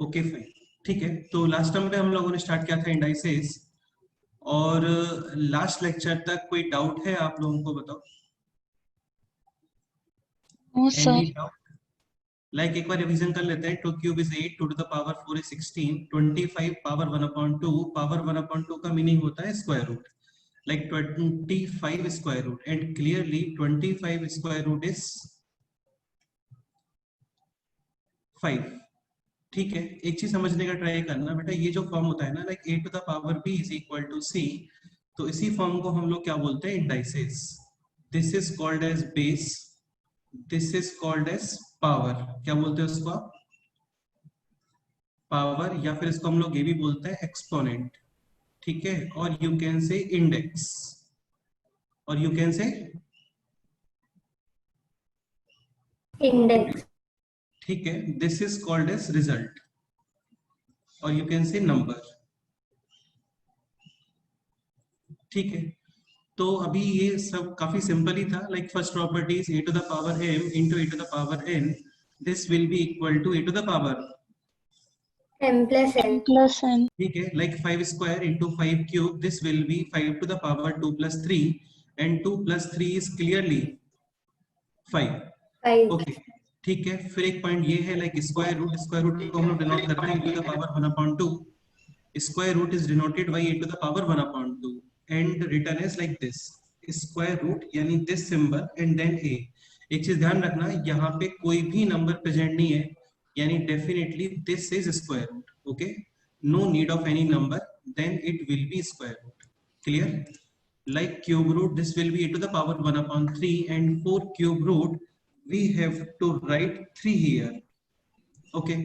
Okay fine, ठीक है। तो लास्ट टर्म पे हम लोगों ने स्टार्ट किया था इंडाइसेस, और लास्ट लेक्चर तक कोई डाउट है आप लोगों को, बताओ। No any sir. Doubt? Like एक बार रिवीजन कर लेते हैं। 2 cube is 8, 2 to the power 4 is 16, 25 power 1/2, power 1/2 का मीनिंग होता है square root, like 25 square root, and clearly 25 square root is 5। ठीक है, एक चीज समझने का ट्राई करना बेटा, ये जो फॉर्म होता है ना, like a to the power b is equal to c, तो इसी फॉर्म को हम लोग क्या बोलते हैं, indices. This is called as base, this is called as power. क्या बोलते हैं उसको आप? पावर, या फिर इसको हम लोग ये भी बोलते हैं एक्सपोनेंट। ठीक है, और यू कैन से इंडेक्स, और यू कैन से इंडेक्स। ठीक है, this is called as result, और यू कैन से नंबर। ठीक है, तो अभी ये सब काफी सिंपल ही था। Like first property is a to the power m into a to the power n, this will be equal to a to the power m plus n। n+n। ठीक है, like 5 square into 5 cube, this will B 5 to the power 2 plus 3, and 2 plus 3 is clearly 5। 5। Okay, ठीक है। फिर एक point ये है, like square root को हम लोग डिनोट करते हैं a to the power 1/2, square root is denoted by a to the power 1/2 and written as like this, square root यानी this symbol and then a। एक चीज ध्यान रखना, यहाँ पे कोई भी नंबर प्रेजेंट नहीं है, यानी definitely this is square root। Okay, no need of any number, then it will be square root। clear? Like cube root, this will be a to the power 1/3, and for cube root we have to write 3 here। okay,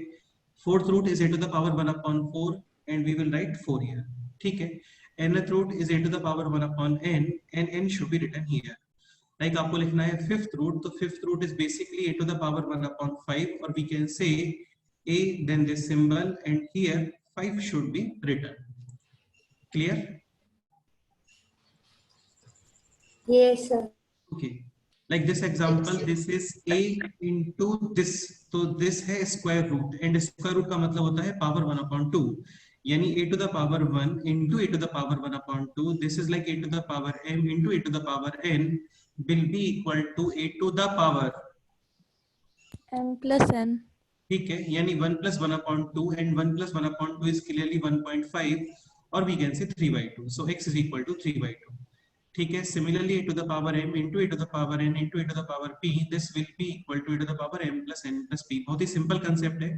fourth root is a to the power 1/4, and we will write 4 here। ठीक है, nth root is a to the power 1/n, and n should be written here। like आपको लिखना है fifth root, तो fifth root is basically a to the power 1/5, or we can say a then this symbol, and here 5 should be written। clear? yes sir। okay, like this example, this is a into this, तो this है square root, and square root का मतलब होता है power 1/2, यानी a to the power 1 into a to the power 1/2, this is like a to the power m into a to the power n will be equal to a to the power n+n। ठीक है, यानी 1 plus 1/2, and 1 plus 1/2 is clearly 1.5, or we can say 3/2, so x is equal to 3/2। ठीक है, similarly a to the power m into a to the power n into a to the power p, this will be equal to a to the power m plus n plus p। बहुत ही simple concept है,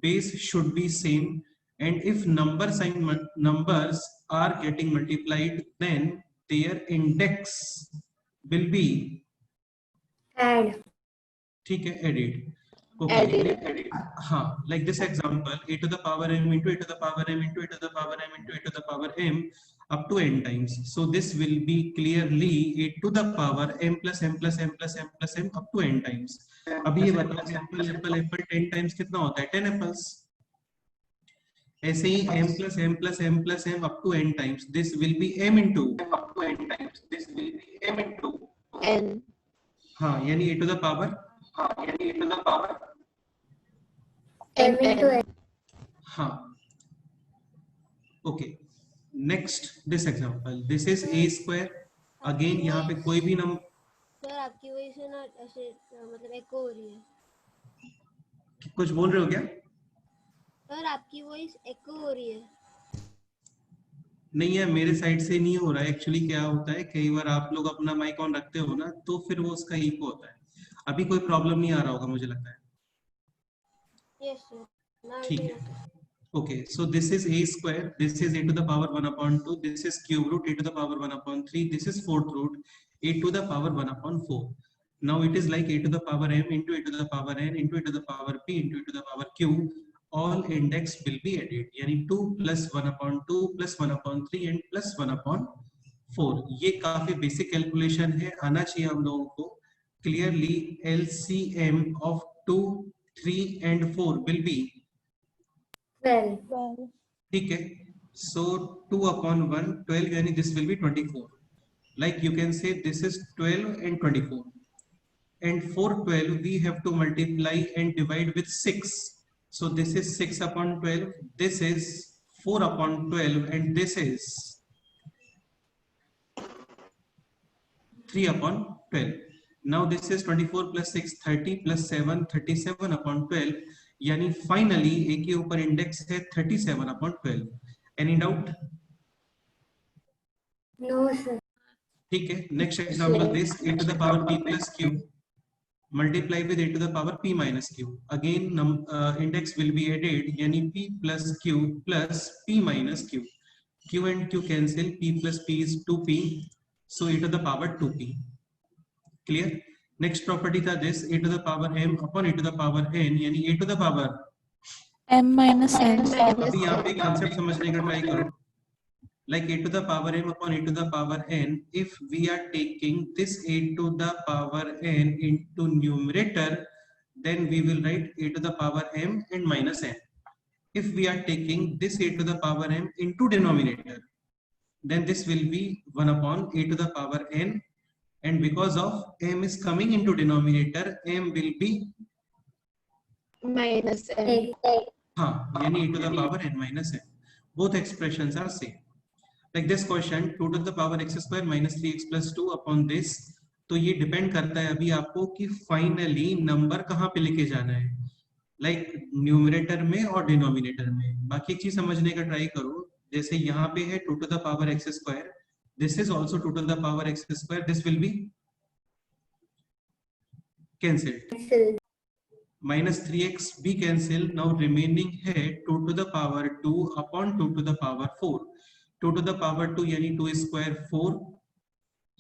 base should be same, and if numbers are getting multiplied, then their index will be add। ठीक है, added। okay, हाँ, like this example, a to the power m into a to the power m into a to the power m into a to the power m up to n times, so this will be clearly a to the power m plus m plus m plus m plus m up to n times। अभी ये बताओ, Apple 10 times कितना होता है? 10 apples. ऐसे ही m plus m plus m plus m up to n times, this will be m into up to n times, this will be m into n। हाँ, यानी a to the power m into n। हाँ, okay. Next this example, this is a square, again यहाँ पे कोई भी number. Sir आपकी वजह से ना ऐसे मतलब एको हो रही है। कुछ बोल रहे हो क्या? सर आपकी वॉइस एको हो रही है। नहीं है, मेरे साइड से नहीं हो रहा है। एक्चुअली क्या होता है, कई बार आप लोग अपना माइक ऑन रखते हो ना, तो फिर वो उसका इको होता है। अभी कोई प्रॉब्लम नहीं आ रहा होगा मुझे लगता है। यस सर, ठीक है, okay, so this is a square, this is a to the power 1/2, this is cube root a to the power 1/3, this is fourth root a to the power 1/4। now it is like a to the power m into a to the power n into a to the power p into a to the power q, all index will be added, यानी 2 plus 1/2 plus 1/3 and plus 1/4। ये काफी basic calculation है, आना चाहिए हम लोगों को। clearly LCM of 2, 3 and 4 will be 12। ठीक है, so 2/1 12, यानी this will be 24। like you can say this is 12 and 24, and for 12 we have to multiply and divide with 6, So this is 6 upon 12, this is 4 upon 12, and this is 3 upon 12. Now this is 24 plus 6 30 plus 7 37 upon 12. यानी finally ए के ऊपर index है 37 upon 12. Any doubt? No, sir. ठीक है. Next example this a to the power p plus q multiply with a to the power p minus q. Again index will be added, यानी p plus q plus p minus q. q and q cancel, p plus p is 2p, so a to the power 2p. Clear? Next property था this a to the power m upon a to the power n, यानी a to the power m minus n. अभी यहाँ पे concept समझने का try करो. Like a to the power m upon a to the power n, if we are taking this a to the power n into numerator, then we will write a to the power m and minus n. If we are taking this a to the power m into denominator, then this will be 1 upon a to the power n, and because of m is coming into denominator, m will be Minus n. हाँ, यानी a to the power n minus n. Both expressions are same. Like this question 2 to the power x square minus 3x plus 2 upon this. तो ये depend करता है अभी आपको कि finally number कहाँ पे लेके जाना है, लाइक न्यूमरेटर में और डिनोमिनेटर में. बाकी एक चीज समझने का ट्राई करो. जैसे यहाँ पे है 2 to the power x square, this is also 2 to the power x square, this will be cancelled. Cancel. Minus 3x भी cancel. Now remaining है 2 to the power 2 upon 2 to the power 4. 2 to the power 2 यानी 2 square 4,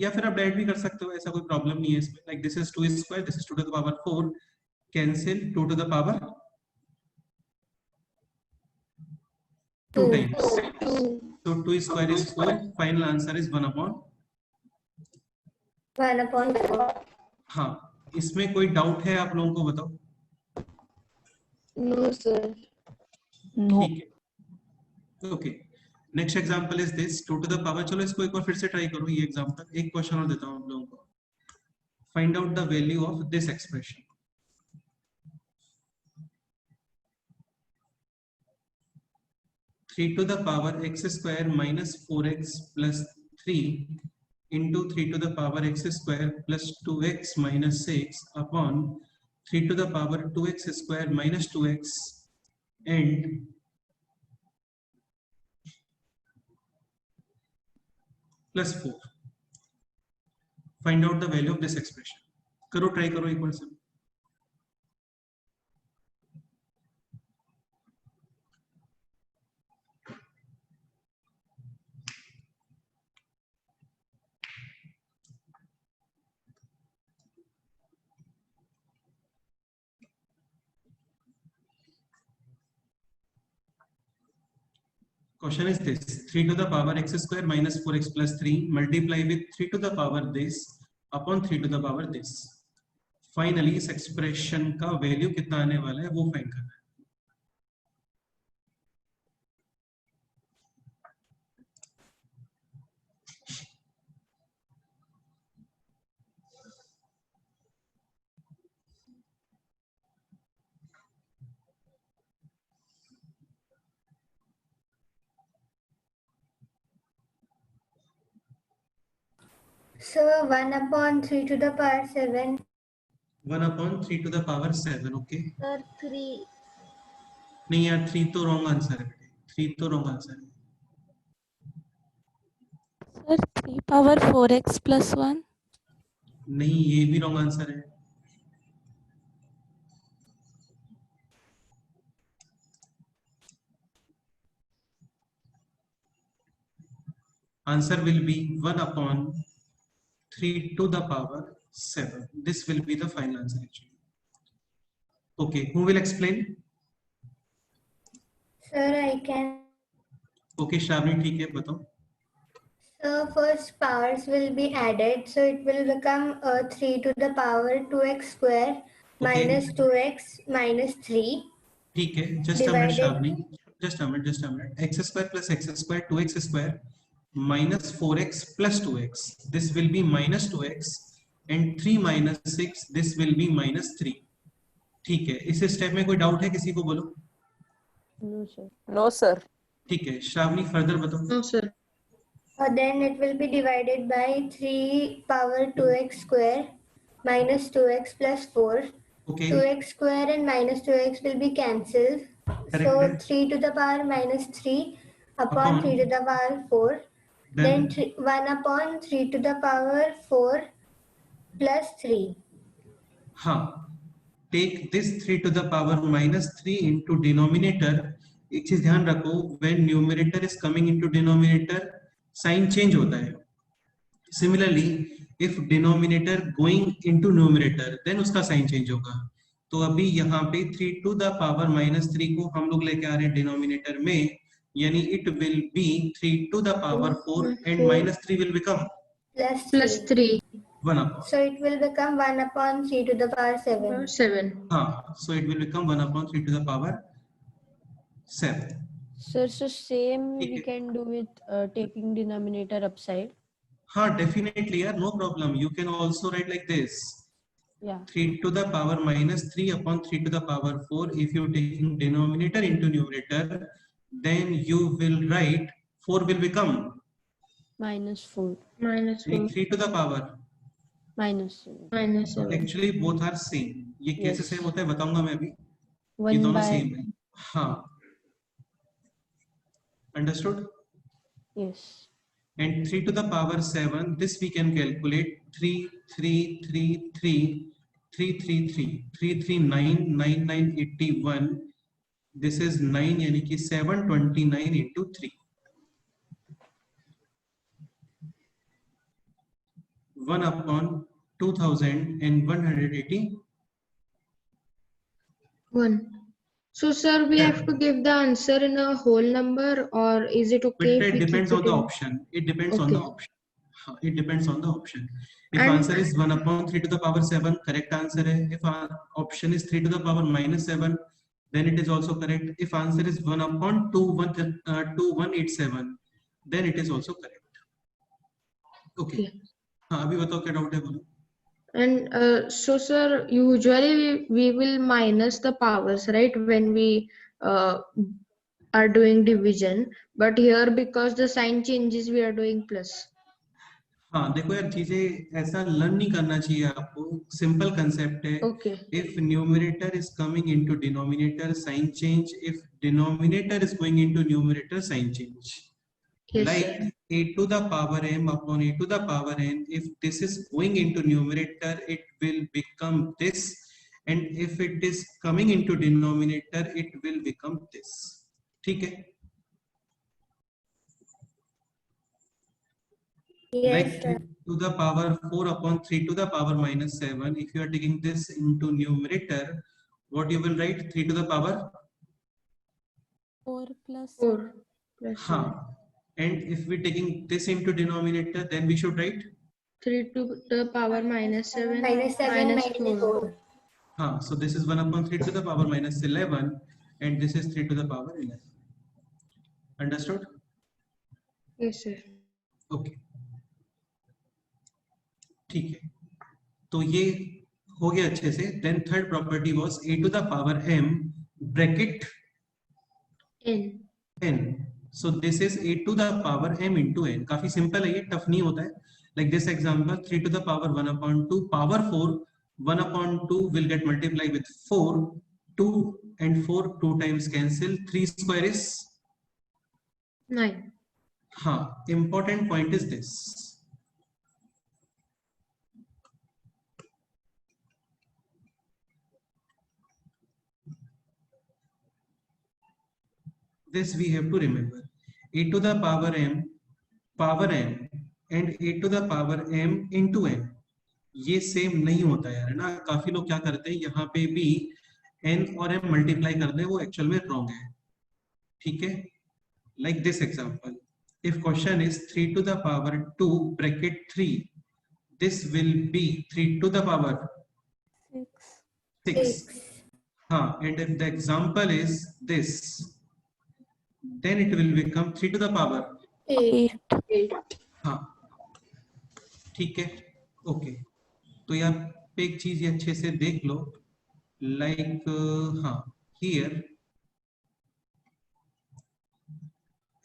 या फिर आप direct भी कर सकते हो, ऐसा कोई प्रॉब्लम नहीं है इसमें. Like this is 2 square, this is 2 to the power 4, cancel 2 to the power 2 times. So 2 square is 4. Final answer is 1 upon. 1 upon 4. हाँ, इसमें कोई डाउट है आप लोगों को बताओ. No, sir. No. ठीक है. Okay. Next example is this 2 to the power. चलो इसको एक बार फिर से ट्राई करो. ये एग्जांपल एक क्वेश्चन और देता हूँ आप लोगों को. Find out the value of this expression. Three to the power x square minus 4x plus 3 into 3 to the power x square plus 2x minus 6 upon 3 to the power 2x square minus 2x and plus 4. Find out the value of this expression. करो, try करो एक बार से. Question is this 3 to the power x square minus 4x plus 3 multiply with 3 to the power this upon 3 to the power this. Finally इस expression का value कितना आने वाला है वो फाइंड करना है. So 1 upon 3 to the power 7. 1 upon 3 to the power 7. Okay. Sir 3. नहीं यार 3 तो रॉन्ग आंसर है. 3 तो रॉन्ग आंसर है. Sir, 3 power 4x plus 1. नहीं, ये भी रॉन्ग आंसर है. Answer will be 1 upon 3 to the power 7. This will be the final answer actually. Okay, who will explain? Sir, I can. Okay, Shravani, ठीक है, बताओ. So first powers will be added. So it will become 3 to the power 2x square minus 2x minus 3. ठीक है, just a minute, Divided. Shravani. Just a minute. X square plus x square 2x square minus 4x plus 2x. This will be minus 2x and 3 minus 6. This will be minus 3. ठीक है, इस step में कोई doubt है किसी को, बोलो. No, sir. No, sir. ठीक है, श्रावणी फर्दर बताओ. No, sir. Then it will be divided by 3 power 2x square minus 2x plus 4. Okay, 2x square and minus 2x will be cancelled. So Correct. 3 to the power minus 3 upon Upon. 3 to the power 4. Then then 1 upon 3 to the power 4 plus 3. हाँ, take this 3 to the power minus 3 into denominator. एक चीज ध्यान रखो, when numerator is coming into denominator, sign change होता है. Similarly, if denominator going into numerator, then उसका sign change होगा. तो अभी यहाँ पे 3 to the power minus 3 को हम लोग लेके आ रहे हैं denominator में, यानी it will be 3 to the power 4 and minus 3 will become Plus 3. 1 upon. So it will become 1 upon 3 to the power 7. 7. हाँ, so it will become 1 upon 3 to the power 7. Sir, so same ठीक we है. can do with taking denominator upside. हाँ, definitely यार, no problem. You can also write like this. Yeah. 3 to the power minus 3 upon 3 to the power 4. If you taking denominator into numerator, then you will write 4 will become Minus 4. Minus 4. 3 to the power. Minus 7. Minus 7. Actually both are same. ये कैसे Yes. Same होता है बताऊंगा मैं अभी. ये 1 दोनों by. Same है. हाँ. Understood? Yes. And 3 to the power 7, this we can calculate 3, 3, 3, 3, 3, 3, 3, 3, 3, 9, 9, 9, 81. This is 9, यानी कि 729 into 3. 1 upon 2180. 1. So, sir, we have to give the answer in a whole number, or is it okay But if it we depends keep on it the in? option. It depends on the Okay. option. हाँ, it depends on the option. If And- answer is 1 upon 3 to the power 7, correct answer है. If our option is 3 to the power minus 7, then it is also correct. If answer is 1 upon 2187, then it is also correct. Okay. Okay. हाँ, अभी बताओ क्या doubt है बोलो. And so, sir, usually we will minus the powers, right, when we are doing division. But here, because the sign changes, we are doing plus. हाँ, देखो यार, चीजें ऐसा लर्न नहीं करना चाहिए आपको. सिंपल कंसेप्ट है. Okay. If numerator is coming into denominator, sign change. If denominator is going into numerator, sign change. Yes, Like sir. a to the power m upon a to the power n. If this is going into numerator, it will become this, and if it is coming into denominator, it will become this. ठीक है? Yes, Like sir. 3 to the power 4 upon 3 to the power minus 7. If you are taking this into numerator, what you will write? 3 to the power? 4 plus 4 plus हाँ. And if we taking this into denominator, then we should write 3 to the power minus 7 Minus 7 minus minus 4. 4. हाँ. So this is 1 upon 3 to the power minus 11, and this is 3 to the power 11. Understood? Yes, sir. Okay. ठीक है. तो ये हो गया अच्छे से. Then third property was a to the power m bracket N. n. So this is a to the power m into n. काफी simple है ये, टफ नहीं होता है. Like this example, 3 to the power 1 upon 2 power 4. 1 upon 2 will get multiplied with 4. 2 and 4 2 times cancel. 3 square is 9. हाँ. Important point is this. This we have to remember. A to the power m and a to the power m into n. ये same नहीं होता यार, है ना. काफी लोग क्या करते हैं, यहाँ पे भी n और m मल्टीप्लाई कर दे, वो एक्चुअल में रॉन्ग है. ठीक है. Like this example, if question is 3 to the power 2 bracket 3, this will be 3 to the power 6. 6. हाँ. And if the example is this, then it will become 3 to the power 8. 8. हाँ. ठीक है. Okay. तो यहाँ पे एक चीज ये अच्छे से देख लो. लाइक हाँ, here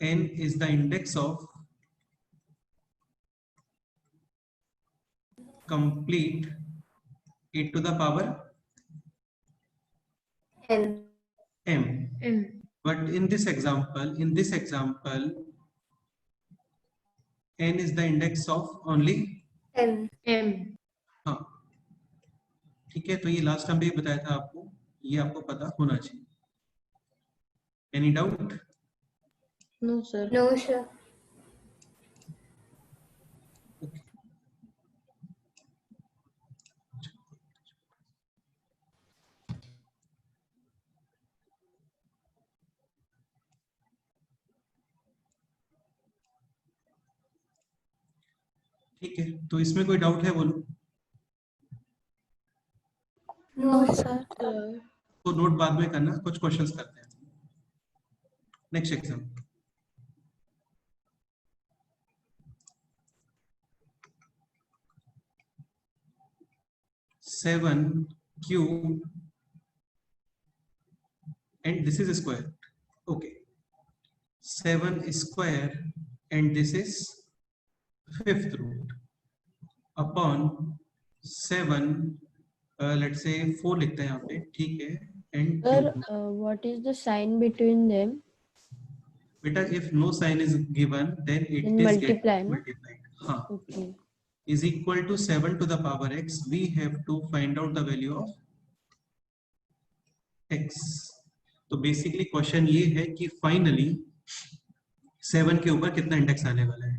n is the index of complete e to the power n. m. M. But in this example, n is the index of only M. M. हाँ, ठीक है। तो ये लास्ट टाइम भी बताया था आपको, ये आपको पता होना चाहिए। Any doubt? No, sir. No, sir. ठीक है, तो इसमें कोई डाउट है बोलो? No, sir. तो नोट बाद में करना, कुछ क्वेश्चंस करते हैं। Next exam. Seven cube and this is a square. Okay, 7 square and this is fifth root upon 7 let's say 4 लिखते हैं यहाँ पे, ठीक है, and Sir, cube. what is the sign between them? बेटा if no sign is given then it Then is multiply, get no? multiplied. हाँ, Okay. is equal to 7 to the power x. We have to find out the value of x. तो basically question ये है कि finally 7 के ऊपर कितना index आने वाला है।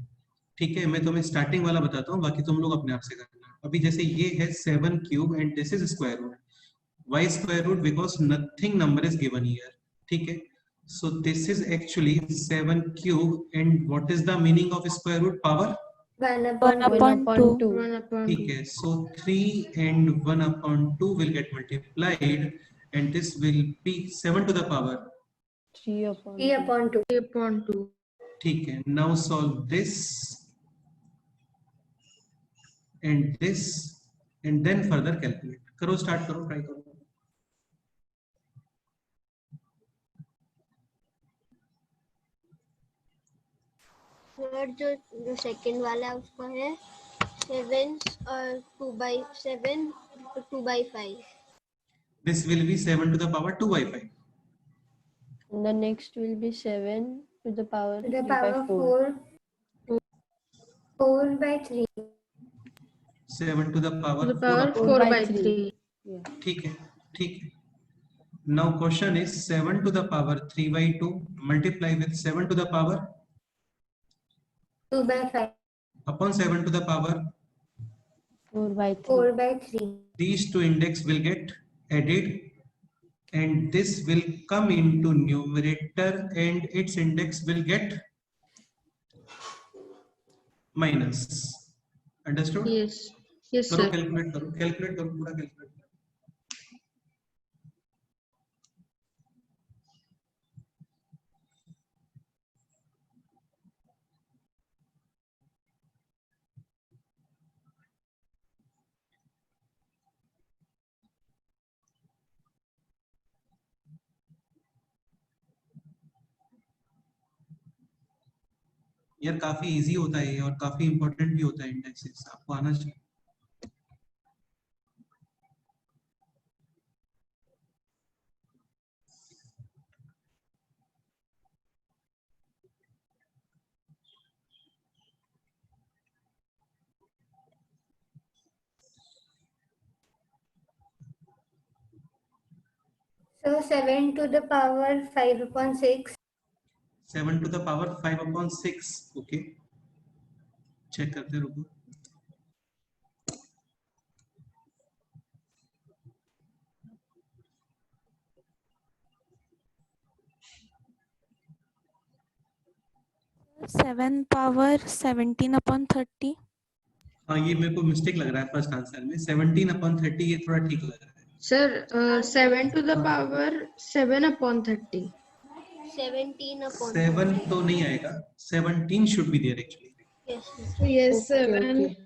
ठीक है, मैं तुम्हें स्टार्टिंग वाला बताता हूँ, बाकी तुम लोग अपने आप से करना। अभी जैसे ये है 7 cube and this is square root. Why square root? Because nothing number is given here. ठीक है, so this is actually 7 cube and what is the meaning of square root? Power. 1 1 upon 1 upon upon 2. 2. 1 upon ठीक है, so 3 and 1 upon 2 will get multiplied and this will be 7 to the power. 3 upon 3 upon 2. 3 upon 2. ठीक है, now solve this and this and then further calculate. करो, start करो, try करो। Sir जो second वाला है उसका है 7 और 2/7 तो 2/5। This will be 7 to the power 2 by 5. And the next will be 7 to the power To the 3 by power 4. 4 by 3. 7 to the power To the power 4 4 by by 3. 3. Yeah. ठीक है, ठीक है। Now question is 7 to the power 3 by 2 multiply with 7 to the power 2 by 5. upon 7 to the power. 4 by 3. 4 by 3. These two index will get added and this will come into numerator and its index will get minus. Understood? Yes. Yes, करो, sir. calculate करो, calculate करो, पूरा calculate करो। यार काफी easy होता है और काफी इंपॉर्टेंट भी होता है इंडेक्सेस, आपको आना चाहिए। So 7 to the power 5 upon 6. 7 to the power 5 upon 6. Okay, check करते रुको। Seven power 17 upon 30. हाँ, ये मेरे को मिस्टेक लग रहा है फर्स्ट आंसर में। 17 upon 30 ये थोड़ा ठीक लग रहा है। Sir, 7 to the power 7 upon 30. 17 upon 7 तो नहीं आएगा, 17 should be there actually. yes sir. Yes, Okay, 7. okay.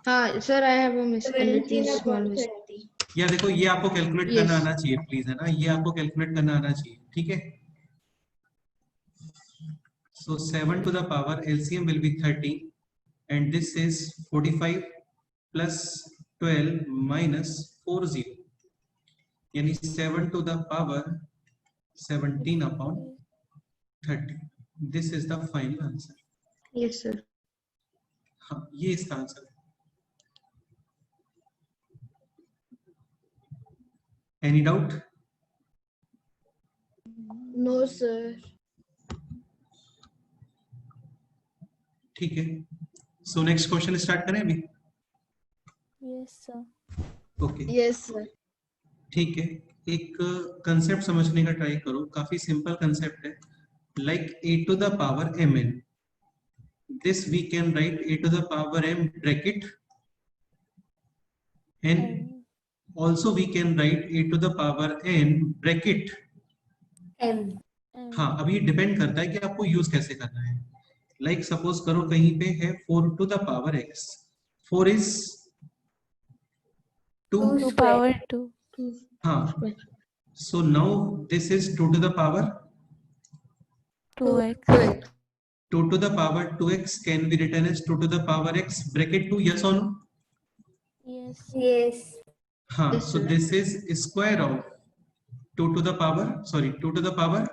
हाँ, Sir, I have a mistake. Small mistake. या देखो ये आपको कैलकुलेट Yes. करना आना चाहिए प्लीज, है ना, ये आपको कैलकुलेट करना आना चाहिए। ठीक है, So 7 to the power LCM will be 30, and this is 45 plus 12 minus 40. Yani 7 to the power 17 upon 30. This is the final answer. Yes, sir. हाँ, ये इसका आंसर है. Any doubt? No, sir. ठीक है. So next question start करें अभी. Yes, sir. Okay. Yes, sir. ठीक है. एक कंसेप्ट समझने का ट्राई करो. काफी सिंपल कंसेप्ट है. Like a to the power mn. This we can write a to the power m bracket n. Also we can write a to the power n bracket. M. हाँ, अब ये depend करता है कि आपको use कैसे करना है. लाइक सपोज करो कहीं पे है 4 to the power x. 4 is 2. 2 power 2. हाँ. So now this is 2 to the power 2x. 2 to the power 2x can be written as 2 to the power x bracket 2. Yes or no? Yes. Yes. हाँ. Yes, So sir. this is square of 2 to the power 2 to the power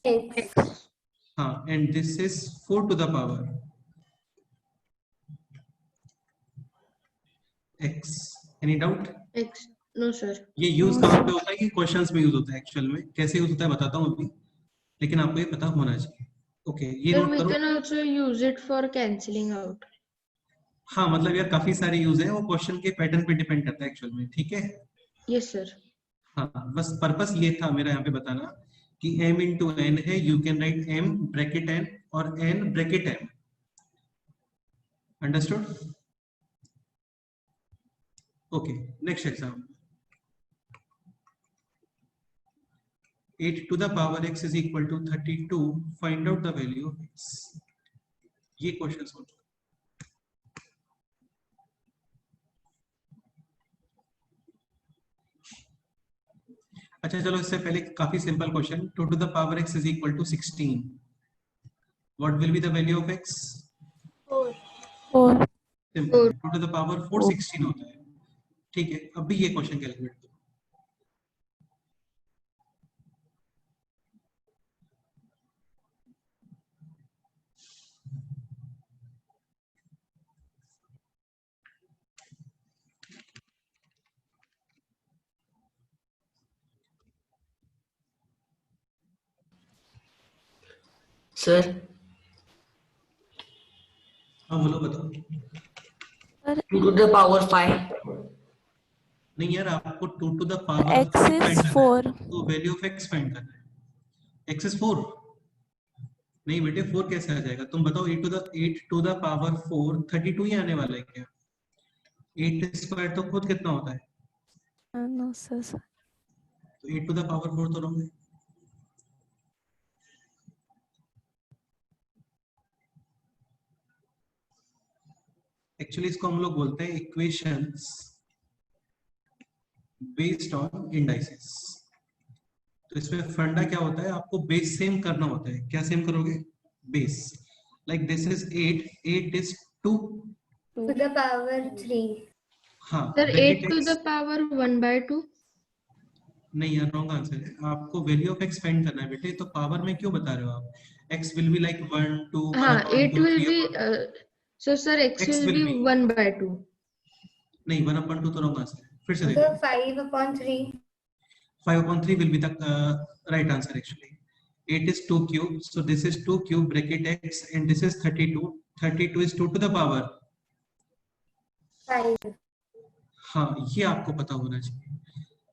X. हाँ, and this is 4 to the power x. Any doubt? X. No, sir. ये use कहाँ पे होता है? ये questions में use होता है. एक्चुअल में कैसे यूज होता है बताता हूँ अभी, लेकिन आपको ये पता होना चाहिए. ओके, ये Sir, नोट we करो. can also use it for cancelling out. हाँ, मतलब यार काफी सारे यूज है, वो क्वेश्चन के पैटर्न पे डिपेंड करता है एक्चुअल में. ठीक है. Yes, sir. हाँ, बस पर्पस ये था मेरा यहाँ पे बताना कि m इंटू एन है. You can right m bracket n और n bracket m. Understood? Okay, next exam. 8 to the power x is equal to 32. Find out the value of x. ये क्वेश्चन सोचो. अच्छा चलो, इससे पहले काफी simple question. 2 to the power x is equal to 16. What will be the value of x? 4. 4. Simple. 2 to the power 4 16 होता है. ठीक है, अब भी ये क्वेश्चन कैलकुलेट करो. सर हाँ बोलो, बताओ. Sir, 2 to the power 5. नहीं यार, आपको 2 to the power x 4 is find करना है. 4. तो वैल्यू ऑफ x फाइंड करना है. x is 4. नहीं बेटे, 4 कैसे आ जाएगा? तुम बताओ. 8 to the power 4 32 ही आने वाला है क्या? 8 स्क्वायर तो खुद कितना होता है? No, sir. तो 8 to the power 4 तो रहोगे. एक्चुअली इसको हम लोग बोलते हैं इक्वेशंस बेस्ड ऑन इंडाइसेस. तो इसमें फंडा क्या होता है? आपको बेस सेम करना होता है. क्या सेम करोगे? Base. Like this is 8. 8 is 2. To the power 3. हाँ, Sir, 8 bracket to x. the power 1/2. नहीं यार, रॉन्ग आंसर है. आपको वैल्यू ऑफ x फाइंड करना है बेटे. तो पावर में क्यों बता रहे हो आप? x will be like 1 2 हाँ, 1 it 2 will 3 be. So, sir, x X will will be be- 1/2. नहीं, 1/2 तो रॉन्ग आंसर है. फिर से So देखो. 5/3. 5/3 will be the right answer actually. 8 is 2 cube, so this is 2 cube bracket x, and this is 32. 32 is 2 to the power. 5. हाँ, ये आपको पता होना चाहिए.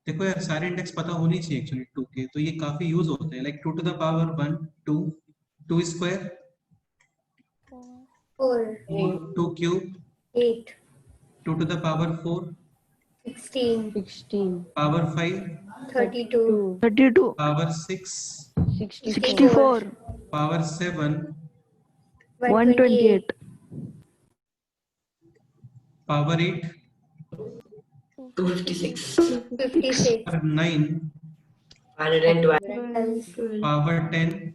देखो यार, सारे इंडेक्स पता होनी चाहिए एक्चुअली 2 के. तो ये काफी यूज होते हैं. Like 2 to the power 1 2 2 square 4. 2 cube 8. 2 to the power 4 16. 16. power 5 32. 32. power 6 64. power 7 128. power 8 256. 56. power 9 112. 12. power 10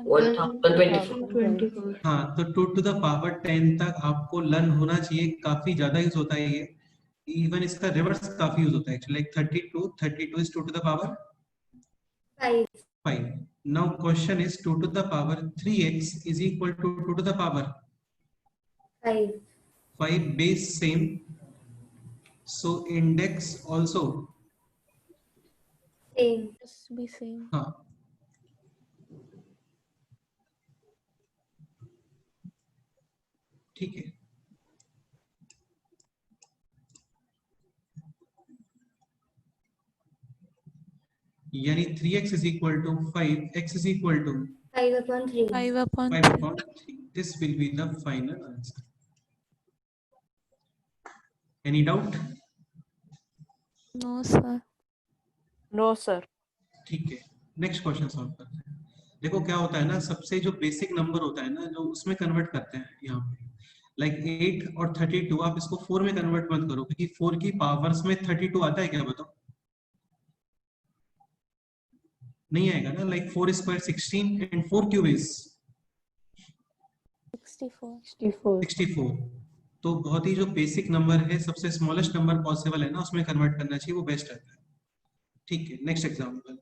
1024. 1024. हाँ, तो 2 to the power 10 तक आपको लर्न होना चाहिए, काफी ज्यादा यूज होता है ये, इवन इसका रिवर्स काफी यूज होता है actually, like 32 is 2 to the power 5. 5. Now question is 2 to the power 3x is equal to 2 to the power 5. 5 base same, so index also. Same. Must be same. हाँ, ठीक है, यानी 3x is equal to 5, x is equal to 5/3. 5/3. 5/3. This will be the final answer. Any doubt? No, sir. No, sir. ठीक है, next question solve करते हैं। देखो क्या होता है ना, सबसे जो बेसिक नंबर होता है ना, जो उसमें कन्वर्ट करते हैं यहाँ पे, लाइक 8 और 32, आप इसको 4 में कन्वर्ट मत करो, क्योंकि 4 की पावर्स में 32 आता है क्या, बताओ? नहीं आएगा ना, like 4 square 16 and 4 cube is 64. 64। तो बहुत ही जो बेसिक नंबर है, सबसे स्मॉलेस्ट नंबर पॉसिबल है ना, उसमें कन्वर्ट करना चाहिए, वो बेस्ट रहता है। ठीक है, next example.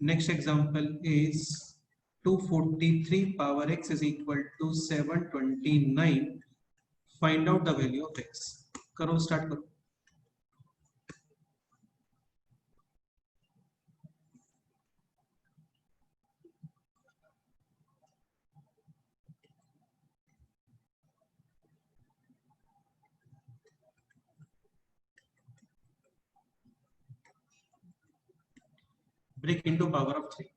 Next example is 243 power x is equal to 729. Find out the value of x. करो, स्टार्ट करो। Break into power of 3.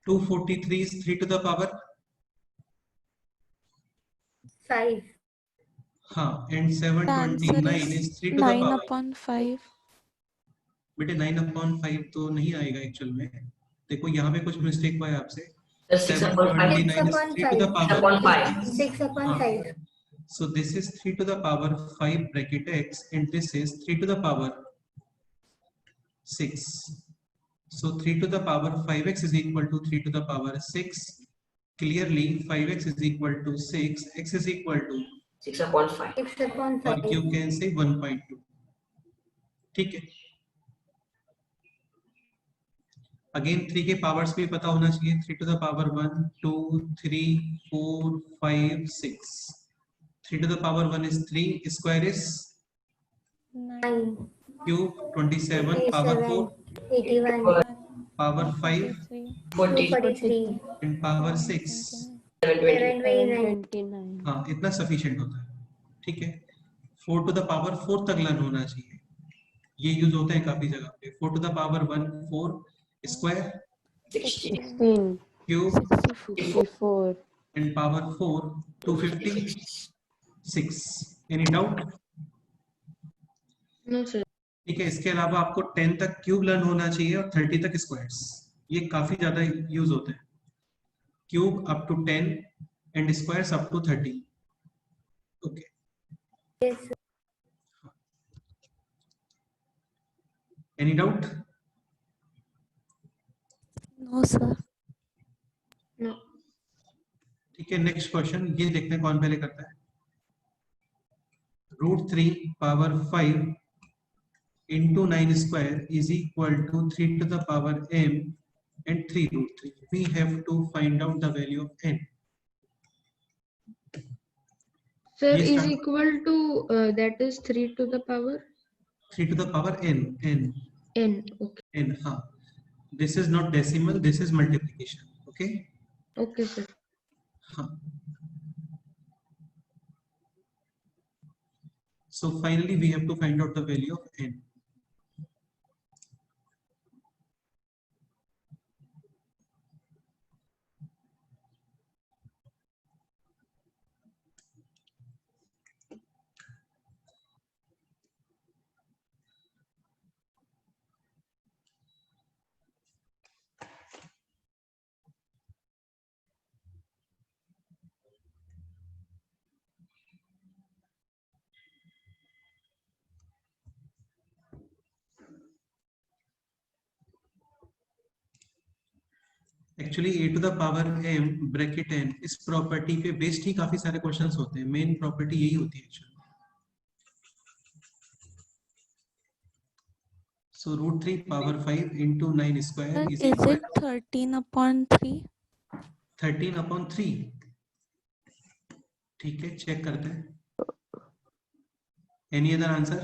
Two 43 is 3 to the power 5. हाँ, and The answer 729 is is 3 to the power. 9/5. बेटे 9/5 तो नहीं आएगा actual में। देखो यहाँ पे कुछ मिस्टेक हुआ है आपसे। Sir, 6/5. 729 is 3 to the power 6/5. 6/5. So this is 3 to the power 5 bracket x, and this is 3 to the power 6. So 3 to the power 5x is equal to 3 to the power 6. Clearly 5x is equal to 6, x is equal to, 6/5. 6/5. or you can say 1.2. ठीक है, again 3 के powers भी पता होना चाहिए। 3 to the power 1, 2, 3, 4, 5, 6. 3 to the power 1 is 3, square is 9. cube, 27, power 4, 81. power 5, 40. 243. and power 6. 720. 729. हाँ, इतना sufficient होता है। ठीक है, 4 to the power 4 तक लर्न होना चाहिए, ये यूज होते हैं काफी जगह पे। 4 to the power 1, 4, square, 60. 16, cube, 64. and power 4, 256. Any doubt? No, sir. ठीक है, इसके अलावा आपको 10 तक क्यूब लर्न होना चाहिए और 30 तक स्क्वायर्स, ये काफी ज्यादा यूज होते हैं। Cube up to 10 and squares up to 30। Okay, Yes. Any doubt? No, sir. No. ठीक है, नेक्स्ट क्वेश्चन ये देखते हैं कौन पहले करता है। √3 power 5 into 9 square is equal to 3 to the power m and 3√3. We have to find out the value of n. Sir, Yes, is sir. equal to that is 3 to the power 3 to the power n. n. Okay. n, हाँ, this is not decimal, this is multiplication. Okay, Okay, sir. हाँ. So finally we have to find out the value of n. Actually a to the power m bracket n इस property पे based ही काफी सारे questions होते हैं. Main property यही होती है actually. So root 3 power 5 into 9 square Sir, is is equal it to 13/3? 13/3. ठीक है, चेक करते हैं. Any other answer?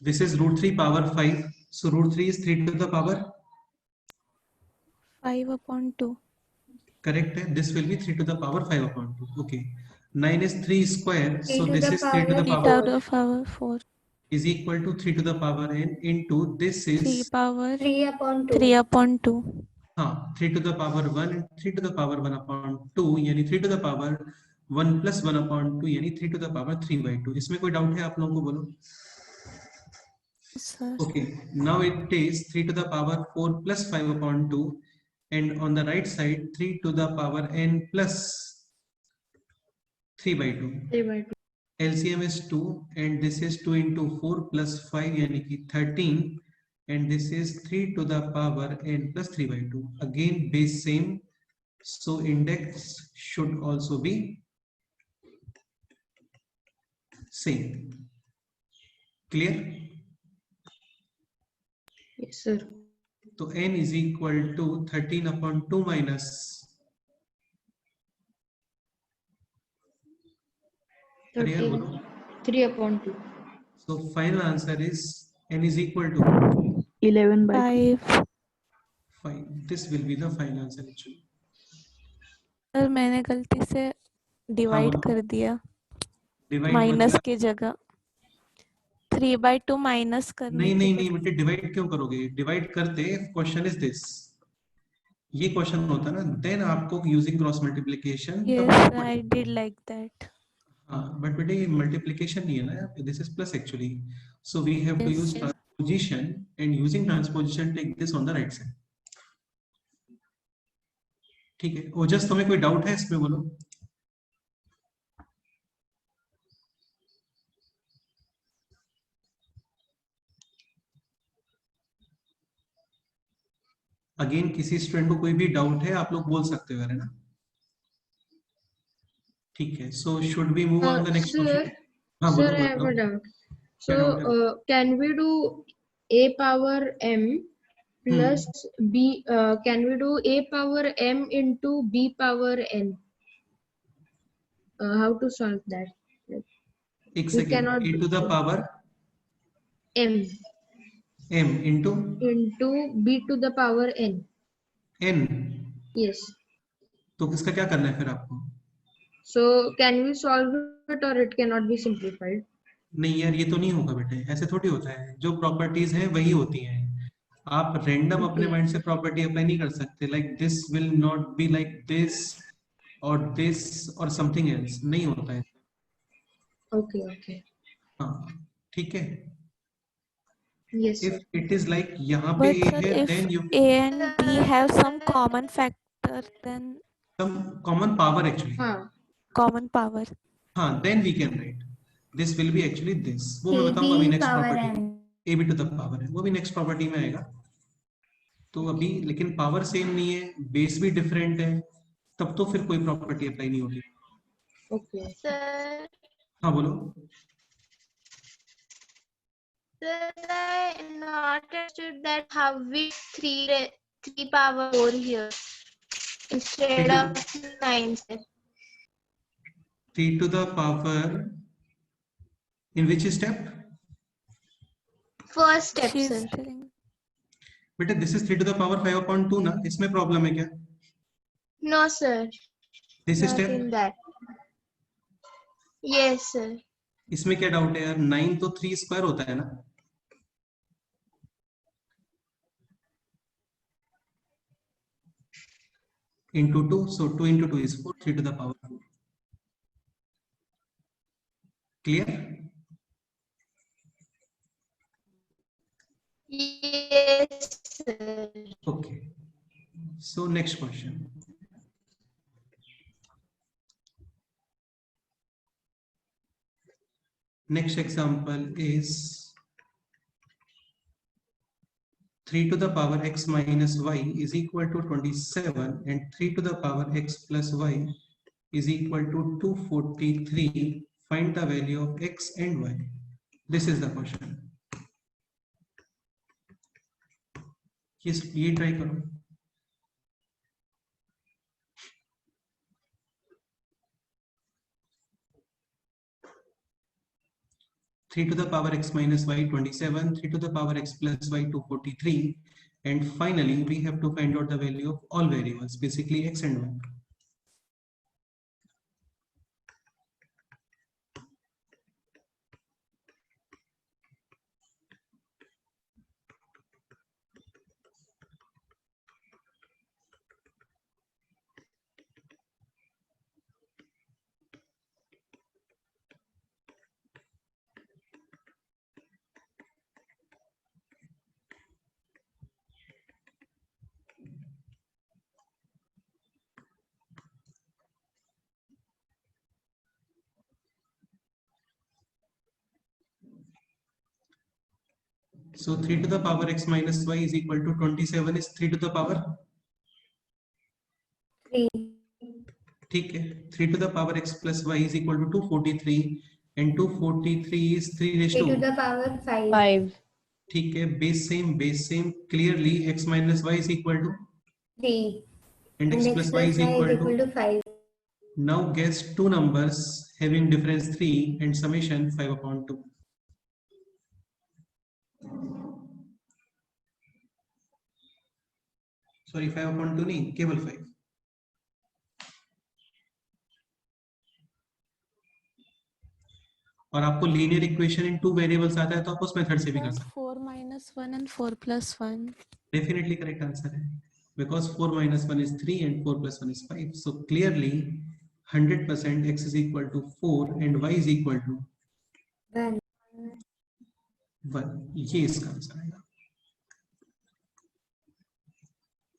This is root 3 power 5. So root 3 is 3 to the power. 5/2. Correct है. This will be 3 to the power 5/2. Okay. 9 is 3 square. 3 So to this the is 3 to the 3 power to the power 4. is equal to 3 to the power n into this 3 is power 3/2. 3/2. हाँ 3 to the power 1 and 3 to the power 1/2 यानी 3 to the power 1 plus 1/2 यानी 3 to the power 3/2. इसमें कोई doubt है आप लोगों को? बोलो. Sir, Okay, now it is 3 to the power 4 plus 5/2 and on the right side 3 to the power n plus 3/2. 3/2. LCM is 2 and this is 2 into 4 plus 5 यानी कि 13 and this is 3 to the power n plus 3/2. Again base same, so index should also be same. Clear? Yes, sir. तो n is equal to 13/2 minus 3/2. So final answer is n is equal to 11/2. 5. 5. This will be the final answer actually. Sir मैंने गलती से divide बोलो. कर दिया Divide minus मतलब की जगह. 3/2 माइनस करने नहीं के नहीं बाद. नहीं बेटे, डिवाइड क्यों करोगे? डिवाइड करते क्वेश्चन इज दिस, ये क्वेश्चन होता ना, देन आपको using cross multiplication. Yes, I did like that. हाँ बट बेटे ये मल्टीप्लिकेशन नहीं है ना, this is plus actually. So we have to Yes. Use transposition and using transposition take this on the right side. ठीक है. ओजस तुम्हें कोई डाउट है इसमें? बोलो. अगेन किसी स्टूडेंट को कोई भी डाउट है आप लोग बोल सकते हो, है ना? ठीक है. So should we move on the next Sir, question? हाँ sir, बोलो I have a बोलो. doubt. So, can we do a power m plus b? Can we do a power m into b power n? How to solve that? एक We second. cannot a to the power m m into b to the power n. n. Yes. तो किसका क्या करना है फिर आपको? So, can we solve it or it cannot be simplified? नहीं यार, ये तो नहीं होगा बेटे, ऐसे थोड़ी होता है. जो प्रॉपर्टीज हैं वही होती हैं. आप रैंडम अपने माइंड से प्रॉपर्टी अप्लाई नहीं कर सकते. Like this will not be like this और समथिंग एल्स. नहीं होता है. Okay, okay. हाँ ठीक है. Yes, sir. If it is like यहाँ पे But a sir, है, if then you A and B have some common factor, then some common power actually. common power. हाँ then we can write this will be actually this. वो मैं बताऊंगा अभी AB next power property. n. AB to the power है, वो भी next property में आएगा. तो अभी लेकिन पावर सेम नहीं है, बेस भी डिफरेंट है, तब तो फिर कोई प्रॉपर्टी अप्लाई नहीं होगी. Okay. Sir, हाँ बोलो. I not understood that how we 3 power 4 here instead of 9, sir. 3 to the power in which step? First step, She is sir. telling. बेटा this is 3 to the power 5/2 ना. इसमें problem है क्या? No, sir. This Not step. in that. Yes, sir. इसमें क्या doubt है यार? 9 तो 3 स्क्वायर होता है ना. into 2, so 2 into 2 is 4, 3 to the power 4. Clear? Yes, sir. Okay. So next question. Next example is 3 to the power x minus y is equal to 27 and 3 to the power x plus y is equal to 243. Find the value of x and y. This is the question. ये try करो. 3 to the power x minus y 27, 3 to the power x plus y 243, and finally we have to find out the value of all variables, basically x and y. So 3 to the power x minus y is equal to 27 is 3 to the power 3. ठीक है. 3 to the power x plus y is equal to 243 and 243 is 3 raised 3 to to the power 5. 5. ठीक है. Base same. Clearly x minus y is equal to 3. and x plus y is equal to 5. now guess two numbers having difference 3 and summation 5 upon 2. Sorry, 5 upon 2 नहीं, केवल 5. और आपको linear equation in 2 variables आता है तो आप उस method से भी कर सकते 4 minus 1 and 4 plus 1. हैं. डेफिनेटली करेक्ट आंसर है because 4 minus 1 is 3 and 4 plus 1 is 5. So clearly 100% x is equal to 4 and y is equal to 1. 1. ये इसका आंसर आएगा.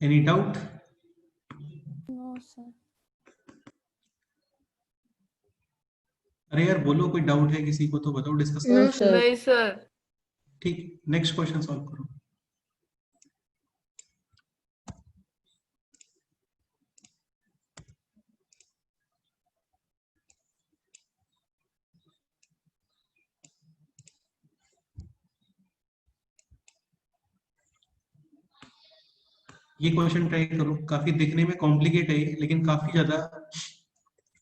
Any doubt? No, sir. अरे यार बोलो, कोई डाउट है किसी को तो बताओ, डिस्कस No, करो. sir. नहीं सर. ठीक, नेक्स्ट क्वेश्चन सॉल्व करो. ये क्वेश्चन ट्राई करो. काफी दिखने में कॉम्प्लिकेट है लेकिन काफी ज्यादा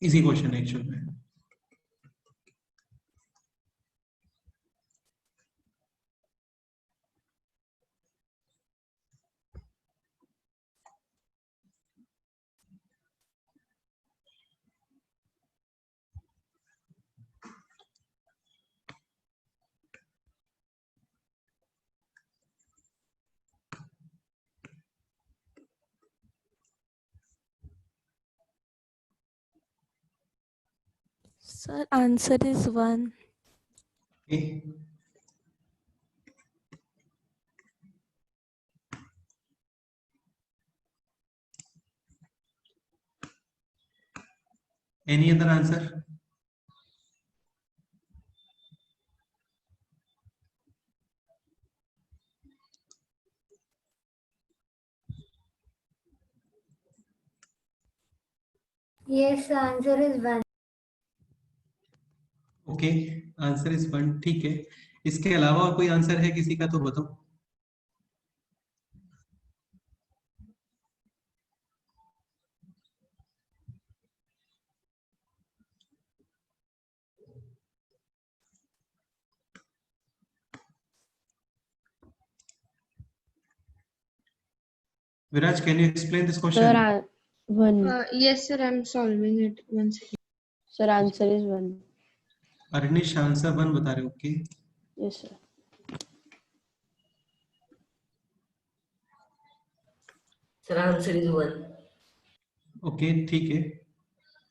इजी क्वेश्चन है एक्चुअल में. Sir, answer is 1. Okay. Any other answer? Yes, the answer is 1. Okay, answer is 1. ठीक है. इसके अलावा और कोई आंसर है किसी का तो बताओ. Viraj, can you explain this question? Sir, 1. Yes, sir. I'm solving it. One second. Sir, answer is 1. Arnish, answer 1 बता रहे. Okay. Yes, sir. Sir, answer is 1. Okay, ठीक है.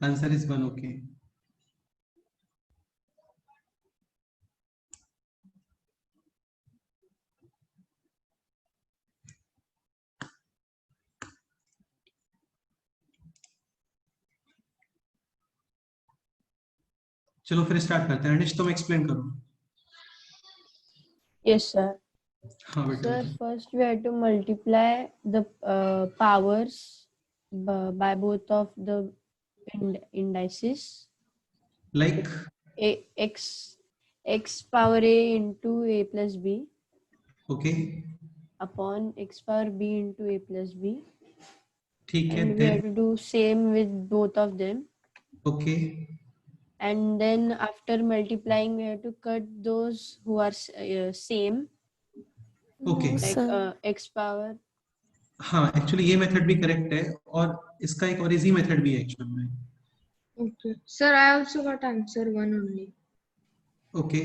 Answer is 1. ओके. चलो फिर स्टार्ट करते हैं। अनिश तुम एक्सप्लेन करो। Yes, sir. हाँ बेटा। Sir, first we have to multiply the powers by both of the indices. Like X power a into a plus b okay upon x power b into a plus b. ठीक है, And we have then to do same with both of them. Okay And then after multiplying, we have to cut those who are same, okay. No, like sir. x power. हाँ actually ये method भी correct है, और इसका एक और easy method भी है एक्चुअल में। Okay. Sir, I also got answer 1 only. Okay,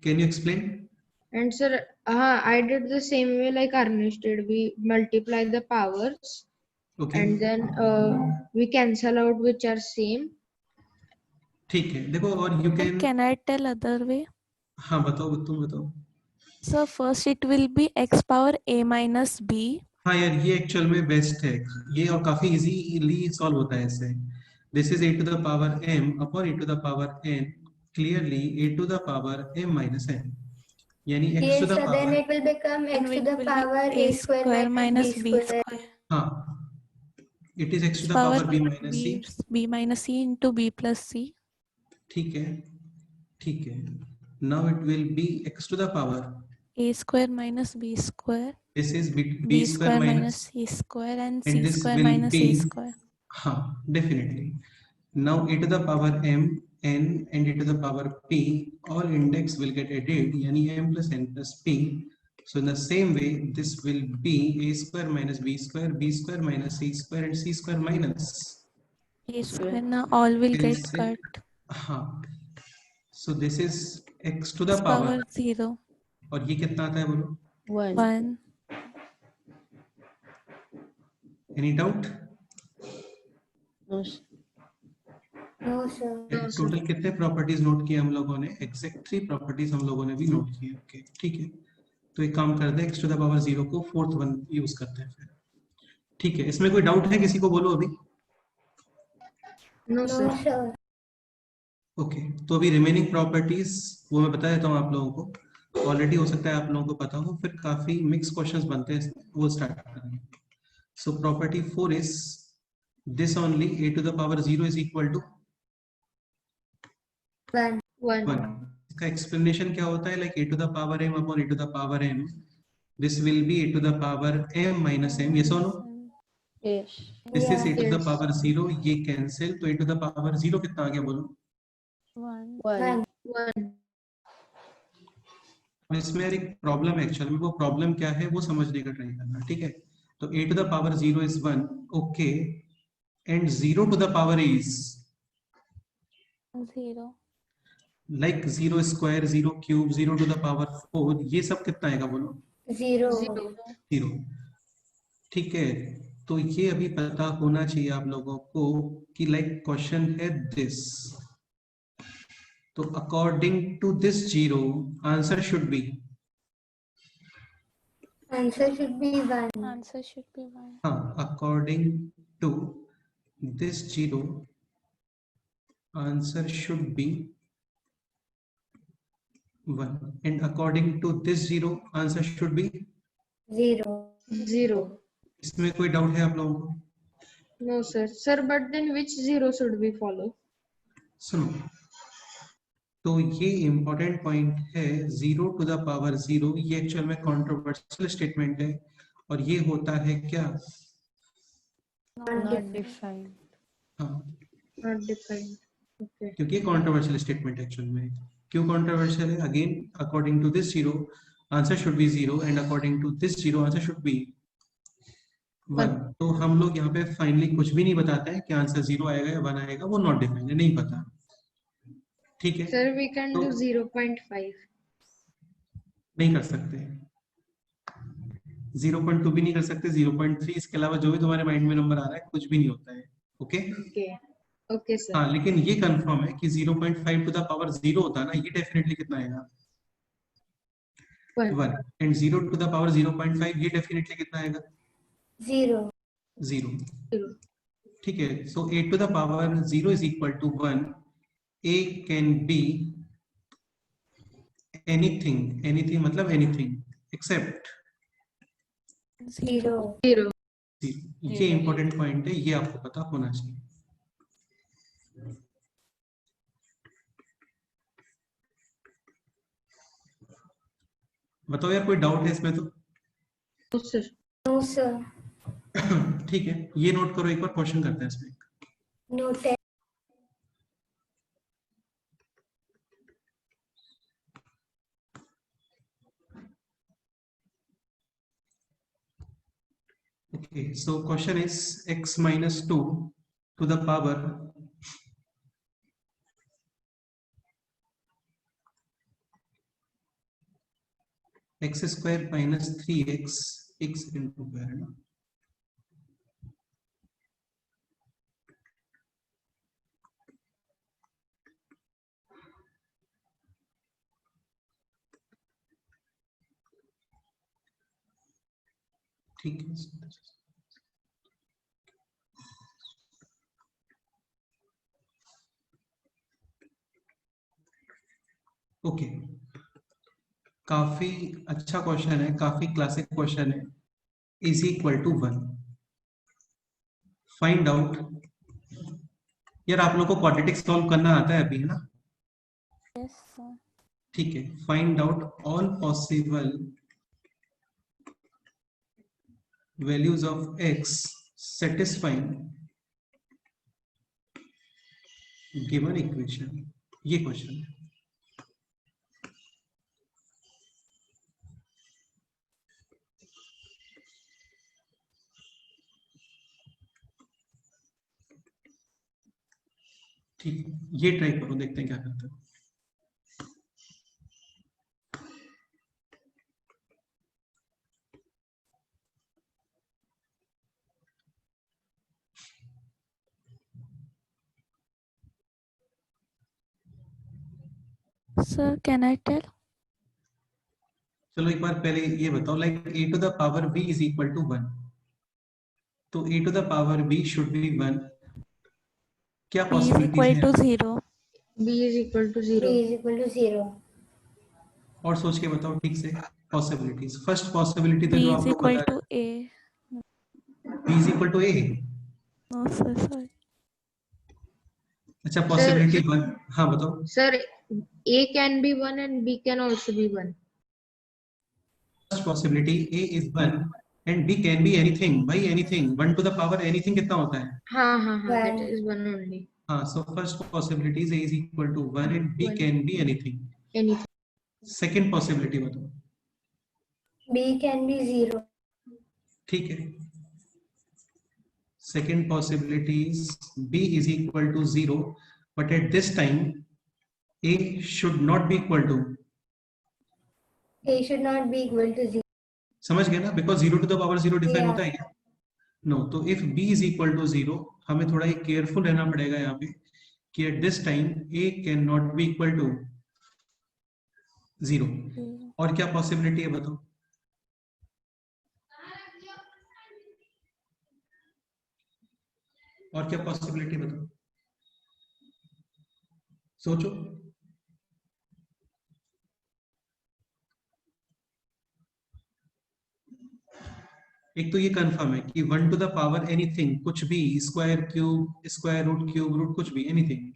can you explain? And sir, I did the same way like Arnish did. We multiply the powers okay and then we cancel out which are same. ठीक है, देखो और you Sir, can, can I tell other way? हाँ बताओ, तुम बताओ। So first it will be x power a minus b. हाँ यार ये एक्चुअल में बेस्ट है ये, और काफी इजीली सॉल्व होता है इससे। This is a to the power m upon a to the power n, clearly a to the power m minus n, यानी x Yes, to the so then power, it will become And x to it the will power be a square minus b square. square. हाँ it is x to X the power power b minus c, b minus c into b plus c. ठीक है ठीक है। now it will be x to the power, A square minus b square. this is b B square square minus, minus c square and and c this square will minus be, a square. हाँ definitely। now a to the power m, n and a to the power p, all index will get added, yani m plus n plus p. So in the same way, this will be a square minus b square minus c square and c square minus A square now all will Can get say- cut. हाँ। So this is x to the X power, power 0. और ये कितना आता है बोलो? 1. 1. Any doubt? No, sir. No, sir. Total कितने properties note किए हम लोगों ने? एग्जैक्ट 3 प्रॉपर्टीज हम लोगों ने भी नोट किए। ओके ठीक है, तो एक काम करते हैं, x टू द पावर 0 को फोर्थ वन यूज करते हैं फिर। ठीक है, इसमें कोई डाउट है किसी को? बोलो अभी। No, No, sir. sir. Okay तो अभी रिमेनिंग प्रॉपर्टीज वो मैं बता देता हूँ आप लोगों को, ऑलरेडी हो सकता है आप लोगों को पता हो, फिर काफी मिक्स क्वेश्चंस बनते हैं, वो स्टार्ट करेंगे। So property 4 is this only, a to the power 0 is equal to 1. 1. 1। इसका एक्सप्लेनेशन क्या होता है? Like a to the power m upon a to the power m, this will be a to the power m minus m, yes और no? Yes. This is a to the Yes. Power 0, ये cancel, तो a to the power 0 कितना आ गया बोलो? 1. 1. 1. अब इसमें यार एक प्रॉब्लम है एक्चुअल में, वो प्रॉब्लम क्या है वो समझने का ट्राई करना, ठीक है? तो a to the power 0 is 1, okay, and 0 to the power is 0. Like 0 square, 0 cube, 0 to the power 4, ये सब कितना आएगा बोलो? 0. 0। ठीक है, तो ये अभी पता होना चाहिए आप लोगों को कि लाइक क्वेश्चन है दिस, तो according to this 0 answer should be, Answer should be 1. Answer should be 1. हाँ, according to this 0 answer should be 1, and according to this 0 answer should be 0. 0. इसमें कोई डाउट है आप लोगों को? No, sir. Sir, but then which 0 should we follow? सुनो, तो ये इंपॉर्टेंट पॉइंट है, 0 टू द पावर 0, ये एक्चुअल में कंट्रोवर्शियल स्टेटमेंट है, और ये होता है क्या? Not defined. हाँ, Not defined. Okay. क्योंकि कंट्रोवर्शियल स्टेटमेंट एक्चुअल में क्यों कंट्रोवर्शियल है? Again according to this 0 answer should be 0, and according to this 0 answer should be 1। तो हम लोग यहाँ पे फाइनली कुछ भी नहीं बताते हैं कि आंसर 0 आएगा या 1 आएगा, वो नॉट डिफाइंड है, नहीं पता, ठीक है? Sir, we can do तो 0.5. नहीं कर सकते, 0.2 भी नहीं कर सकते, 0.3, इसके अलावा जो भी तुम्हारे माइंड में नंबर आ रहा है कुछ भी नहीं होता है, ओके? Okay. Okay, sir. हाँ, लेकिन ये कंफर्म है कि 0.5 टू द पावर 0 होता है ना, ये डेफिनेटली कितना आएगा? 1. 1, एंड 0 टू द पावर 0.5 ये डेफिनेटली कितना आएगा? 0. 0। 0. ठीक है, so a to the power 0 is equal to 1, a can be anything मतलब anything except 0. 0. ये इंपॉर्टेंट पॉइंट है, ये आपको पता होना चाहिए। बताओ यार, कोई डाउट है इसमें? तो No, sir. No, sir. ठीक है, ये नोट करो, एक बार क्वेश्चन करते हैं इसमें। Noted. Okay, so question is x minus 2 to the power x square minus 3x, एक सेकंड हो गया है ना। ठीक है, ओके, काफी अच्छा क्वेश्चन है, काफी क्लासिक क्वेश्चन है। Is equal to 1, find out. यार आप लोगों को क्वाड्रेटिक सॉल्व करना आता है अभी, है ना? Yes, sir. ठीक है, find out all possible values of x satisfying given equation, ये क्वेश्चन है। ठीक है, ये ट्राई करो, देखते हैं क्या करते हो। Sir, can I tell? चलो एक बार पहले ये बताओ, like a to the power b is equal to 1, तो a to the power b should be 1। क्या B is पॉसिबिलिटीज equal हैं? to 0. B is equal to B 0. is equal to 0. और सोच के बताओ ठीक से पॉसिबिलिटीज। फर्स्ट पॉसिबिलिटी तो B जो is आप लोग equal बता to रहे A. हैं, b is equal to a। No, sir, sorry. अच्छा, पॉसिबिलिटी 1, हाँ बताओ। Sir, A can be 1 and B can also be 1. First possibility a is 1 and b can be anything, भाई anything, 1 to the power anything कितना होता है? हाँ, that One. is 1 only. हाँ, so first possibility is a is equal to 1 and b One. can be anything। Anything. Second possibility बताओ। B can be 0. ठीक है, second possibility is b is equal to 0, but at this time a should not be equal to, A should not be equal to 0. समझ गए ना? Because 0 to the power 0 define Yeah. होता है क्या? No, तो if b is equal to 0, हमें थोड़ा careful रहना पड़ेगा यहाँ पे कि at this time a can not be equal to 0। और क्या पॉसिबिलिटी है बताओ? और क्या पॉसिबिलिटी बताओ, सोचो। एक तो ये कंफर्म है कि 1 टू द पावर एनीथिंग, कुछ भी, square cube, square root, cube root, कुछ भी, एनीथिंग,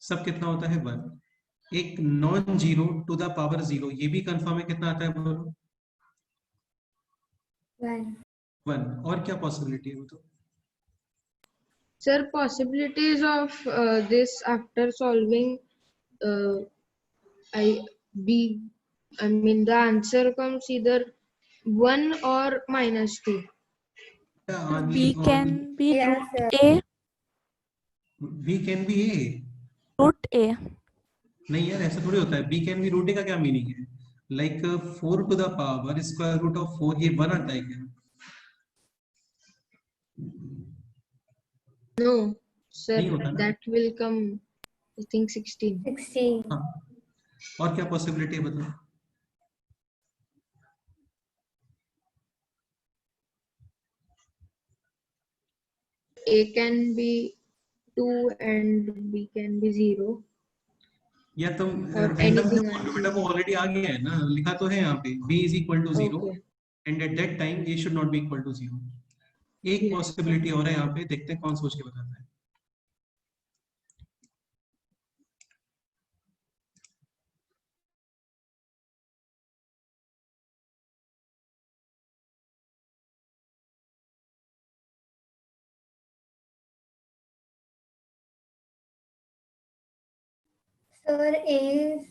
सब कितना होता है? 1। एक non zero to the power 0, ये भी कंफर्म है, कितना आता है बोलो? 1. 1। और क्या पॉसिबिलिटी है बताओ? Sir, possibilities of this after solving, I mean the answer comes either 1 or -2. B can be Yeah, root sir. A. b can B a। Root A. नहीं यार, ऐसा थोड़ी होता है। b can be root a का क्या meaning है? Like 4 to the power square root of 4, ये 1 आता है क्या? No, sir, नहीं होता ना? that will come, I think 16. 16. हाँ, और क्या पॉसिबिलिटी है बताओ? A can be 2 and B can be 0. या तुम Or random anything क्यों बोल रहे हो else? बेटा, वो ऑलरेडी आ गया है ना, लिखा तो है यहाँ पे b is equal to 0 Okay. and at that time a should not be equal to 0. एक Yes. पॉसिबिलिटी और है यहाँ पे, देखते हैं कौन सोच के बताता है. Sir, A is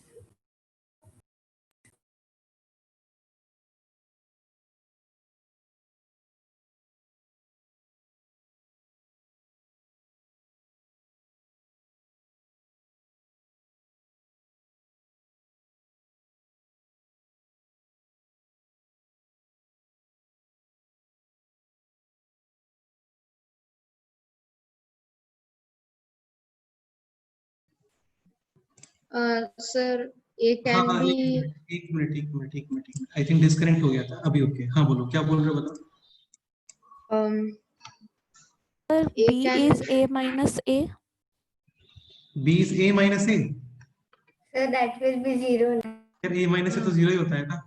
Sir, A हाँ can हाँ, be एक मिनट, आई थिंक डिस्कनेक्ट हो गया था अभी. ओके हाँ बोलो, क्या बोल रहे हो बताओ. Sir, A B can is A minus A. b is a minus a. sir, that will be 0. यार a minus a तो 0 ही होता है ना.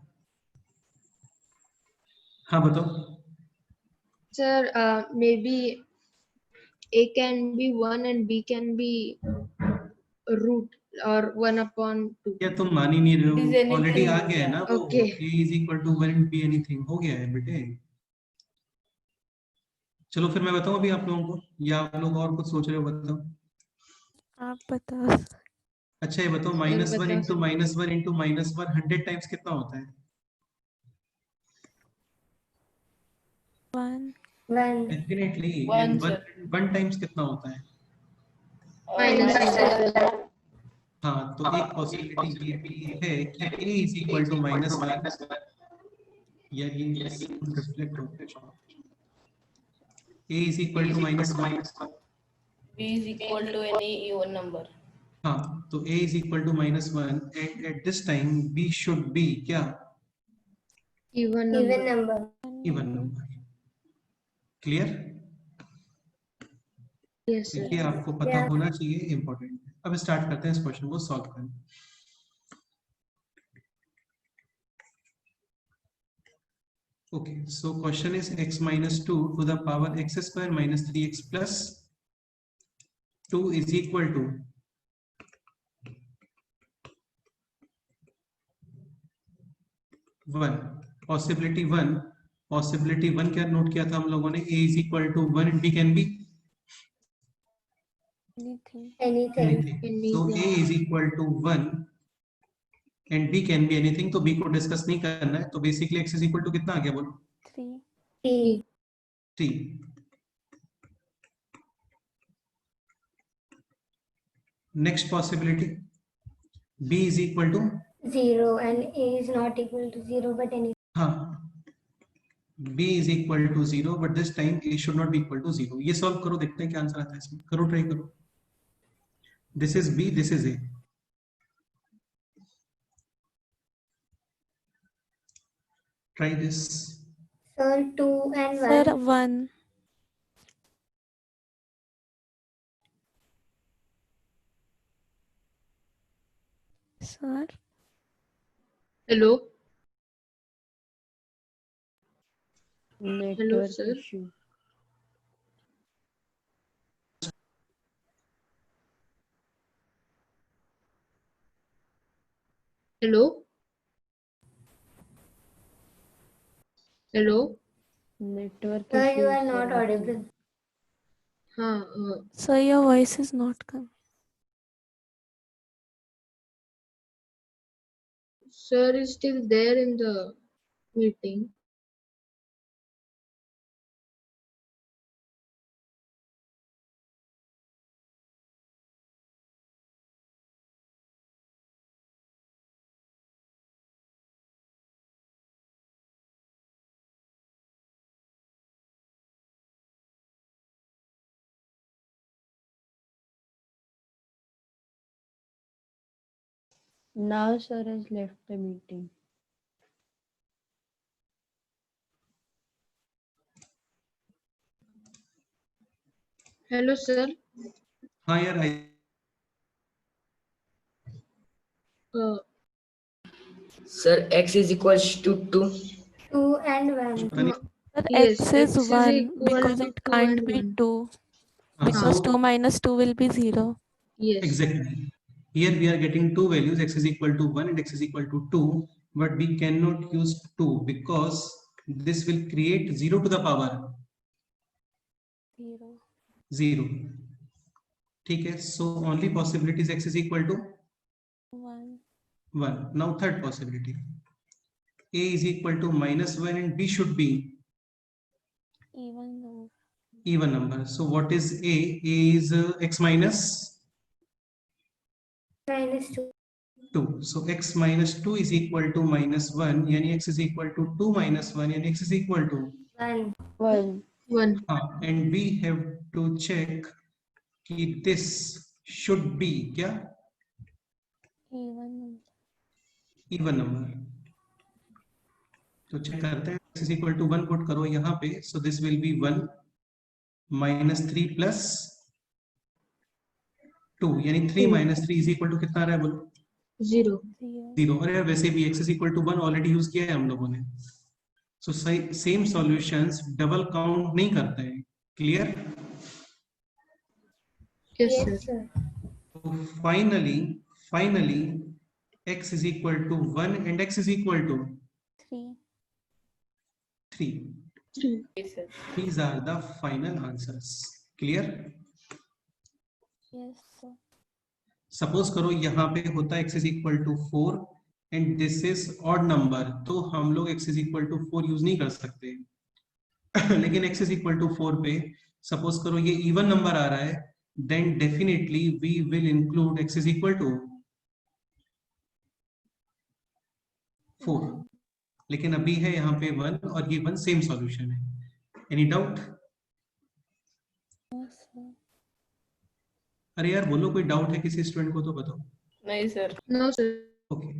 हाँ बताओ. Sir, maybe A can be 1 and B can be root or 1 upon 2. क्या तुम मान ही नहीं रहे It is हो, ऑलरेडी anything. आ गया है ना वो. Okay. a is equal to 1 and b anything हो गया है बेटे. चलो फिर मैं बताऊं अभी आप लोगों को, या आप लोग और कुछ सोच रहे हो बताओ. आप बताओ. अच्छा ये बताओ, -1 बताओ इंटू sir. -1 इंटू -1 100 टाइम्स कितना होता है? 1. 1. Definitely. One, and sir. 1 times कितना होता है? Minus 1. हाँ, तो एक पॉसिबिलिटी ये भी है कि a इज इक्वल टू -1. यार ये रिफ्लेक्ट होता है. a is equal to -1. B is equal to any even number. हाँ, तो a is equal to -1 and at this time b should be क्या? Even Even number. number. Even number. Clear? Yes sir. ये आपको पता Yeah. होना चाहिए, important है. अब स्टार्ट करते हैं इस क्वेश्चन को सॉल्व करना. Okay, so question is x minus 2 to the power x square minus 3x plus 2 is equal to 1. Possibility 1 क्या नोट किया था हम लोगों ने? a is equal to 1 and b can be Anything. Anything. anything. So a is equal to 1 and b can be anything. तो b को discuss नहीं करना है, तो basically x is equal to कितना आ गया बोलो? 3. 3. 3. Next possibility, b is equal to 0 and A is not equal to 0, but any. हाँ, b is equal to 0 but this time a should not be equal to 0. ये solve करो, देखते हैं क्या answer आता है इसमें. करो, ट्राई करो. This is b, this is a. Try this. Sir, 2 and 1. Sir, 1. Sir, Hello. Network sir. issue. Hello. Hello. Network Sir, issue. you are sir, not I think. audible. sir, your voice is not coming. Sir is still there in the meeting. Now sir has left the meeting. Hello sir. हाँ यार, Sir, x is equals to 2. 2 and 1. पता नहीं। Sir, Yes, x is 1 equal because to it 2 can't and be 1. 2 because So 2 minus 2 will be 0. Yes. exactly. Here we are getting two values, x is equal to 1 and x is equal to 2, but we cannot use 2 because this will create 0 to the power 0. ठीक है, so only possibility is x is equal to 1. Now third possibility, a is equal to -1 and b should be even number. So what is a? A is x minus Minus 2. 2. So x minus 2 is equal to -1, yani x is equal to 2 minus 1, yani x is equal to 1. 1. 1. and we have to check कि this should be क्या even number. तो check करते हैं, x is equal to 1 put करो यहाँ पे, so this will be 1 minus 3 plus 2, यानी 3 minus 3 is equal to कितना आ रहा है बोलो? 0. 0. अरे वैसे भी x is equal to 1 already use किया है हम लोगों ने, so same solutions double count नहीं करते हैं. Clear? Yes, Yes, sir. sir. So finally x is equal to 1 and x is equal to 3. Yes, sir. These are the final answers. Clear? Yes, sir. Suppose करो यहाँ पे होता है x is equal to 4 and this is odd number, तो हम लोग x is equal to 4 use नहीं कर सकते. लेकिन x is equal to 4 पे सपोज करो ये even number आ रहा है, then definitely we will include x is equal to 4. लेकिन अभी है यहाँ पे 1 और ये 1 सेम सॉल्यूशन है. Any doubt? अरे यार बोलो, कोई डाउट है किसी स्टूडेंट को तो बताओ. नहीं सर. No, sir. ओके,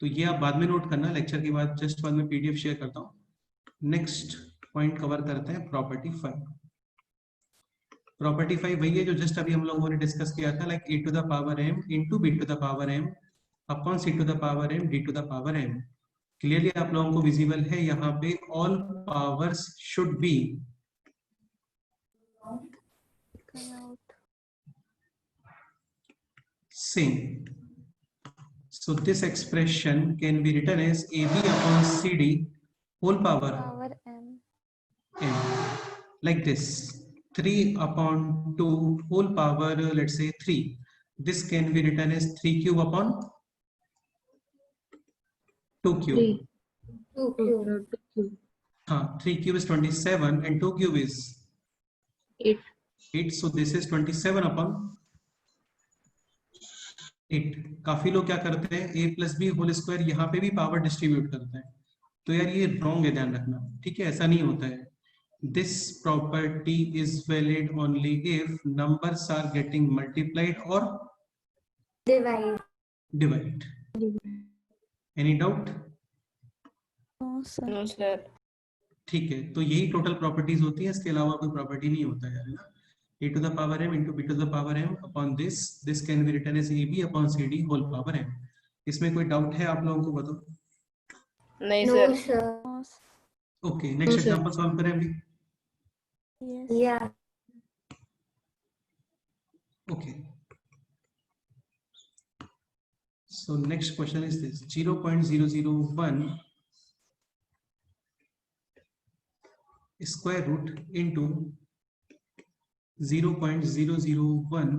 तो ये आप बाद में नोट करना, लेक्चर के बाद जस्ट बाद में पीडीएफ शेयर करता हूँ. नेक्स्ट पॉइंट कवर करते हैं, प्रॉपर्टी 5. प्रॉपर्टी 5 वही है जो जस्ट अभी हम लोगों ने डिस्कस किया था, like a to the power m into b to the power m upon c to the power m d to the power m. Clearly आप लोगों को विजिबल है यहाँ पे, all powers should be same. So this expression can be written as AB upon CD whole power m, like this. 3 upon 2 whole power, let's say 3. This can be written as 3 cube upon 2 cube. 2 cube. 3 cube is 27 and 2 cube is 8. So this is 27 upon 8. काफी लोग क्या करते हैं, a plus b whole square यहाँ पे भी power distribute करते हैं, तो यार ये रॉन्ग है, ध्यान रखना. ठीक है, ऐसा नहीं होता है. This property is valid only if numbers are getting multiplied or divide. Any doubt? No, sir. No sir. ठीक है, तो यही टोटल प्रॉपर्टीज होती है, इसके अलावा कोई प्रॉपर्टी नहीं होता है ना. a to the power m into b to the power m upon this can be written as ab upon cd whole power m. इसमें कोई डाउट है आप लोगों को बताओ? नहीं No, sir. sir. Okay, next example solve करें अभी. Yeah. Okay. So next question is this: 0.001 square root into 0.001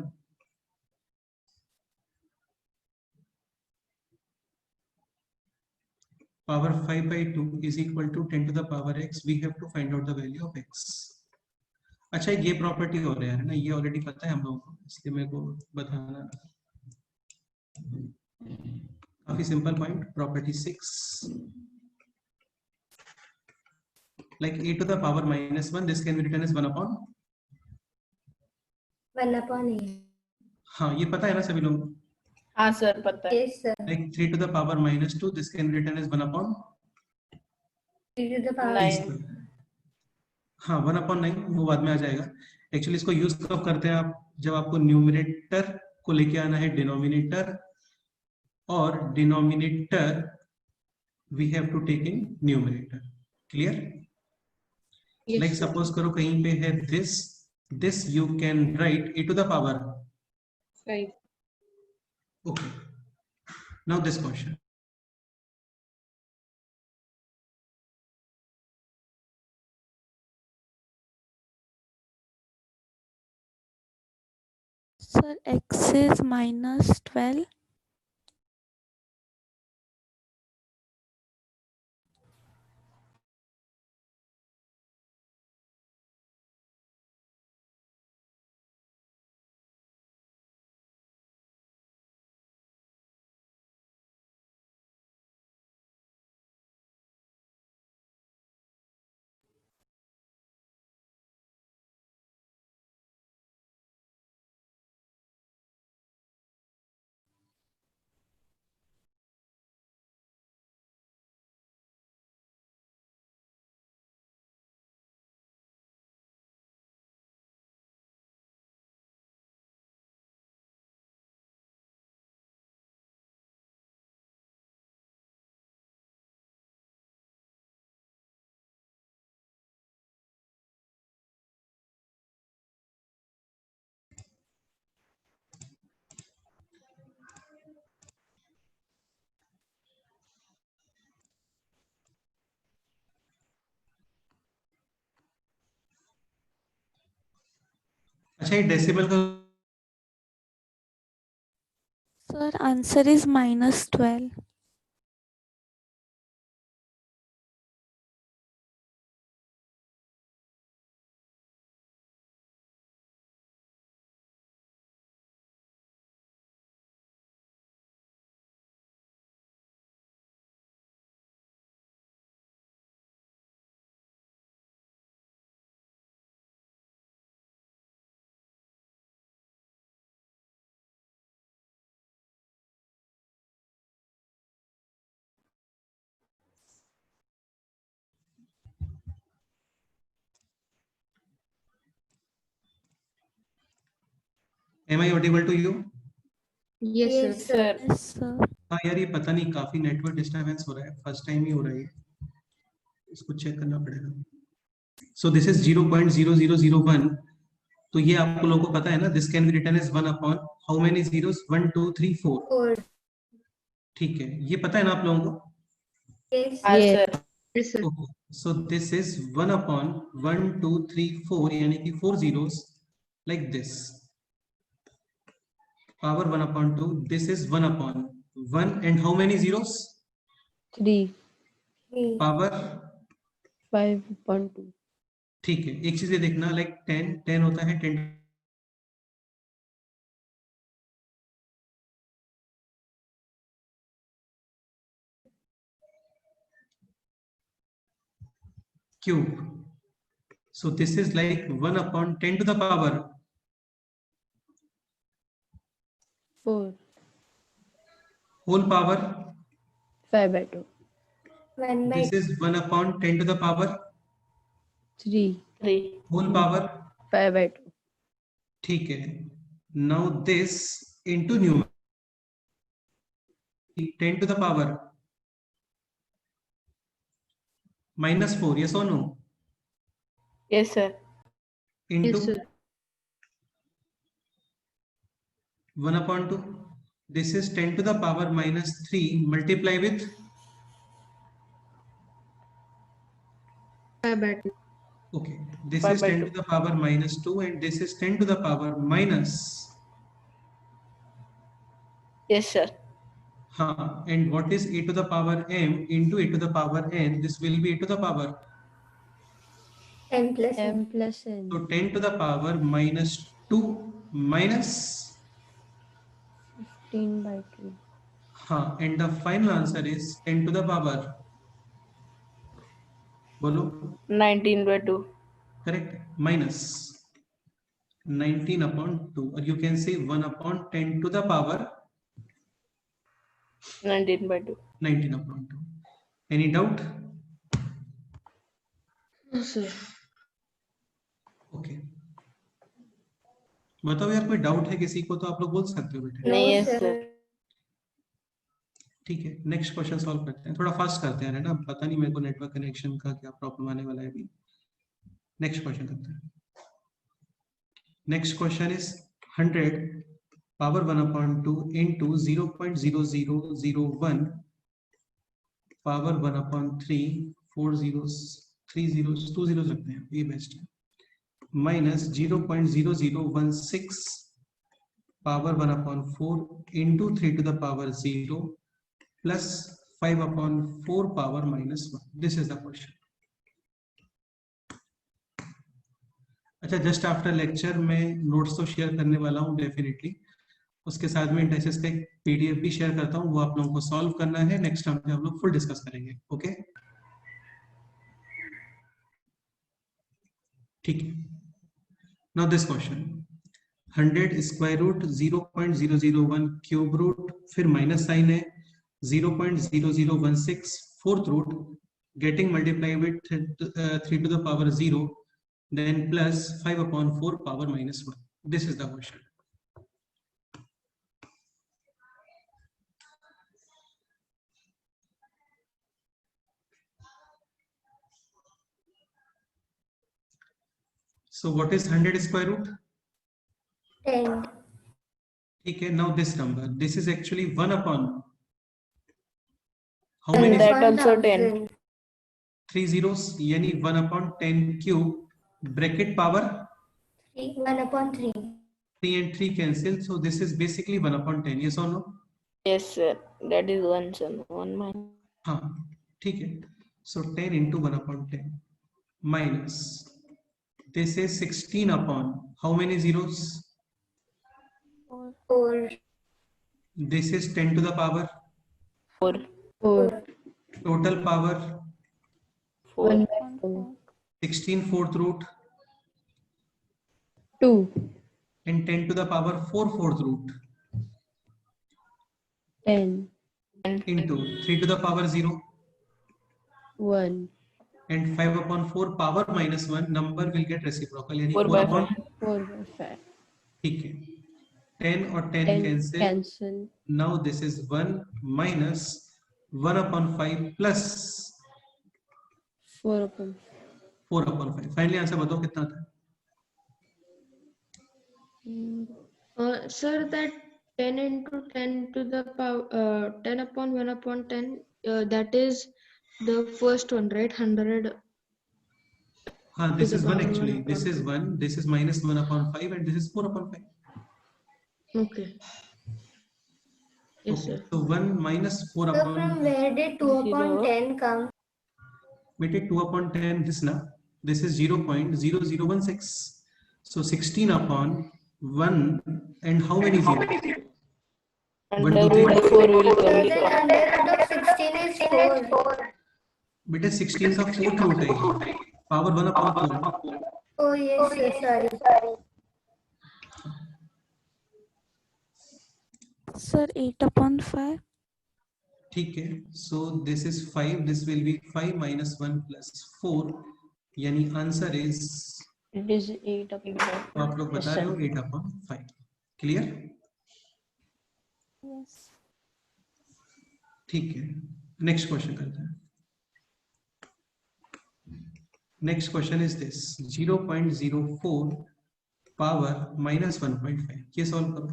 power 5/2 is equal to 10 to the power x. We have to find out the value of x. अच्छा, ये property हो रहा है ना, ये already पता है हम लोगों को, इसलिए मेरे को बताना. काफी simple point, property 6. like a to the power -1, this can be written as 1 upon 1/8. हाँ, ये पता है ना सभी लोग. हाँ सर पता है. Yes, sir. like 3 to the power -2, this can be written as 1 upon 3 to the power 9. हाँ 1 upon 9, वो बाद में आ जाएगा. एक्चुअली इसको यूज कब करते हैं आप, जब आपको न्यूमरेटर को लेके आना है denominator or denominator we have to take in numerator. Clear? Yes, Like sir. suppose करो कहीं पे है this you can write e to the power. 5. Okay. Now this question. Sir, x is minus 12. अच्छा ये डेसिमल का Sir, answer is minus 12. am I audible to you? Yes, sir. Yes, sir. Sir. Yes, sir. हाँ यार ये पता नहीं काफी network disturbance हो रहा है, फर्स्ट टाइम ही हो रहा है, इसको चेक करना पड़ेगा। सो दिस इज 0.0001, तो ये आप लोगों को पता है ना, this can be written as 1 upon how many zeros, 1 2 3 4, 4. ठीक है, ये पता है ना आप लोगों को? Yes. हाँ Yes. Sir. Yes, sir. Okay. So this is 1 upon 1 2 3 4 यानी कि 4 zeros like this. Power 1 upon 2. This is 1 upon 1 and how many zeros? 3. 3. Power 5.2. ठीक है, एक चीज ये देखना, like 10 होता है 10 cube. So this is like 1 upon 10 to the power 4. whole power. 5/2. 1 by This is 1 upon 10 to the power 3. 3. whole power. 5/2. ठीक है, now this into numerator 10 to the power minus 4, yes or no? Yes, sir. Into Yes, sir. 1 upon 2. This is 10 to the power minus 3 multiply with 5/2. okay. This 5 is by 10 2. to the power minus 2 and this is 10 to the power minus. Yes, sir. And what is e to the power m into e to the power n? This will be e to the power. m plus n. M plus n. So 10 to the power minus 2 minus 15/2. and the final answer is 10 to the power. बोलो 19 by 2. correct, minus 19 upon 2, or you can say 1 upon 10 to the power 19 by 2. 19 upon 2. Any doubt? No, sir. Okay. बताओ यार, कोई doubt है किसी को तो आप लोग बोल सकते हो बेटे। No, नहीं है sir. सर। ठीक है, नेक्स्ट क्वेश्चन सॉल्व करते हैं, थोड़ा फास्ट करते हैं, है ना, पता नहीं मेरे को नेटवर्क कनेक्शन का क्या प्रॉब्लम आने वाला है अभी। नेक्स्ट क्वेश्चन करते हैं। Next question is 100 power 1/2 into 0.0001 power 1/3, 4 zeros, 3 zeros, 2 zeros रखते हैं, ये बेस्ट है, minus 0.0016 power 1/4 into 3 to the power 0 plus 5/4 power -1. This is the question. अच्छा, जस्ट आफ्टर लेक्चर मैं नोट्स तो शेयर करने वाला हूँ डेफिनेटली, उसके साथ में इंटरेस्ट का एक पीडीएफ भी शेयर करता हूँ, वो आप लोगों को सॉल्व करना है, नेक्स्ट टाइम पे हम लोग फुल डिस्कस करेंगे। ओके, ठीक है। Now this question, 100 square root 0.001 cube root, फिर माइनस साइन है, 0.0016 fourth root, getting multiply with 3 to the power 0, then plus 5/4 power -1. This is the question. So what is 100 square root? 10. Okay, now this number, this is actually 1 upon how And many? that also 10. 1000. 3 zeros, yani 1/10 cube, bracket power 1/3. 3 and 3 cancel, so this is basically 1/10. Yes or no? Yes, sir. That is 1, sir. 1 minus. हाँ, ठीक है, so 10 into 1/10 minus this is 16 upon how many zeros? 4. This is 10 to the power, 4. 4. total power 4. 1/4. 16 fourth root 2. and 10 to the power 4 fourth root 10. into 3 to the power 0 1. and 5/4 power -1, number will get reciprocal, yani 4 4 by upon, 4 by 5. ठीक है, 10 और 10 10 cancel, cancel. now this is 1 minus 1/5 plus 4/5. 4/5. Finally answer बताओ कितना था? Sir, that 10 into 10 to the power 10 upon 1/10, that is the first one, right? 100. हाँ, this the is 1 power actually, 1/2. this is 1, this is minus 1/5 and this is 4/5. Okay. Yes, Okay, sir. so 1 minus 4 So upon, from where did 2/10 come? बेटे 2/10 this na, this is 0.0016, so 16 upon 1 and how many zeros? Under 1 2 root 3, 4 will come, Then sir. under root of 16 is 4. बेटे 16 का fourth root है, power 1/4. Oh yes, sir, sorry. Sir, 8/5. ठीक है, so this is 5, this will be 5 minus 1 plus 4, यानी answer is, It is 8/5. आप लोग बता रहे हो 8/5. क्लियर? Yes. ठीक है, नेक्स्ट क्वेश्चन करते हैं। Next question is this, 0.04 power -1.5, ये सॉल्व करो।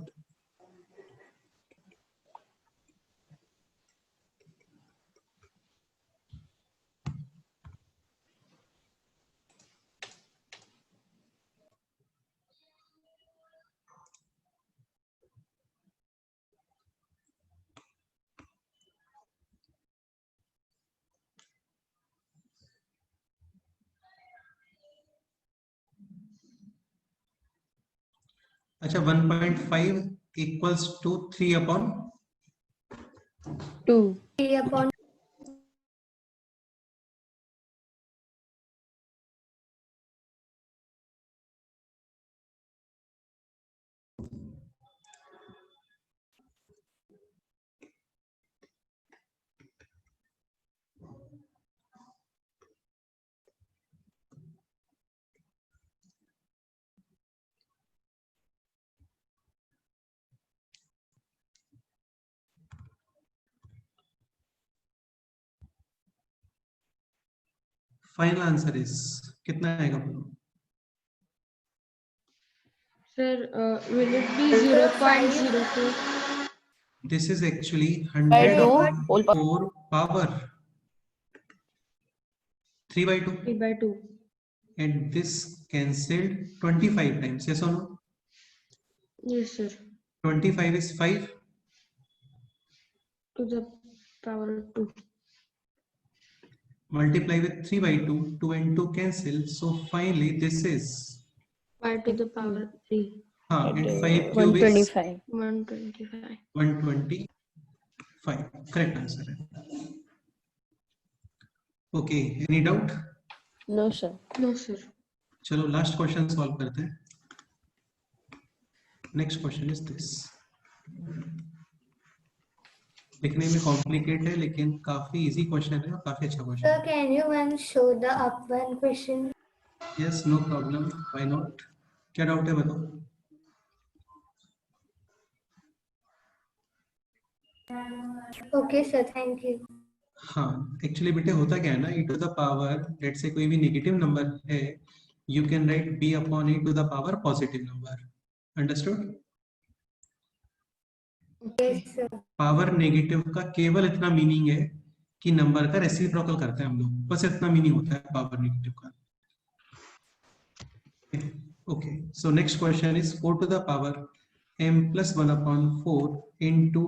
अच्छा, 1.5 equals to 3/2। 3/2. Final answer is कितना आएगा बोलो? Sir, will it be 0.02? This is actually By 100 2 upon whole power. 4 power 3/2, 3/2. and this cancelled 25 times. Yes or no? Yes, sir. 25 is 5. To the power 2. Multiply with 3/2. 2 and 2 cancel. So finally this is 5 to the power 3. and 5 cube is 125. 125. 125. Correct answer है. Okay, any doubt? No, sir. No, sir. चलो last question solve करते हैं. Next question is this. लिखने में complicate है लेकिन काफी easy question है और काफी अच्छा क्वेश्चन Sir, है. can you once show the up one question? Yes, no problem, why not. क्या डाउट है बताओ. Okay, sir. Thank you. हाँ, एक्चुअली बेटे होता क्या है ना, e to the power let say कोई भी नेगेटिव नंबर है, you can write b upon e to the power positive number. Understood? Yes, sir. Power negative का केवल इतना मीनिंग है कि नंबर का रेसिप्रोकल करते हैं हम लोग, बस इतना मीनिंग होता है पावर नेगेटिव का. Okay, so next question is 4 to the power m plus 1 upon 4 into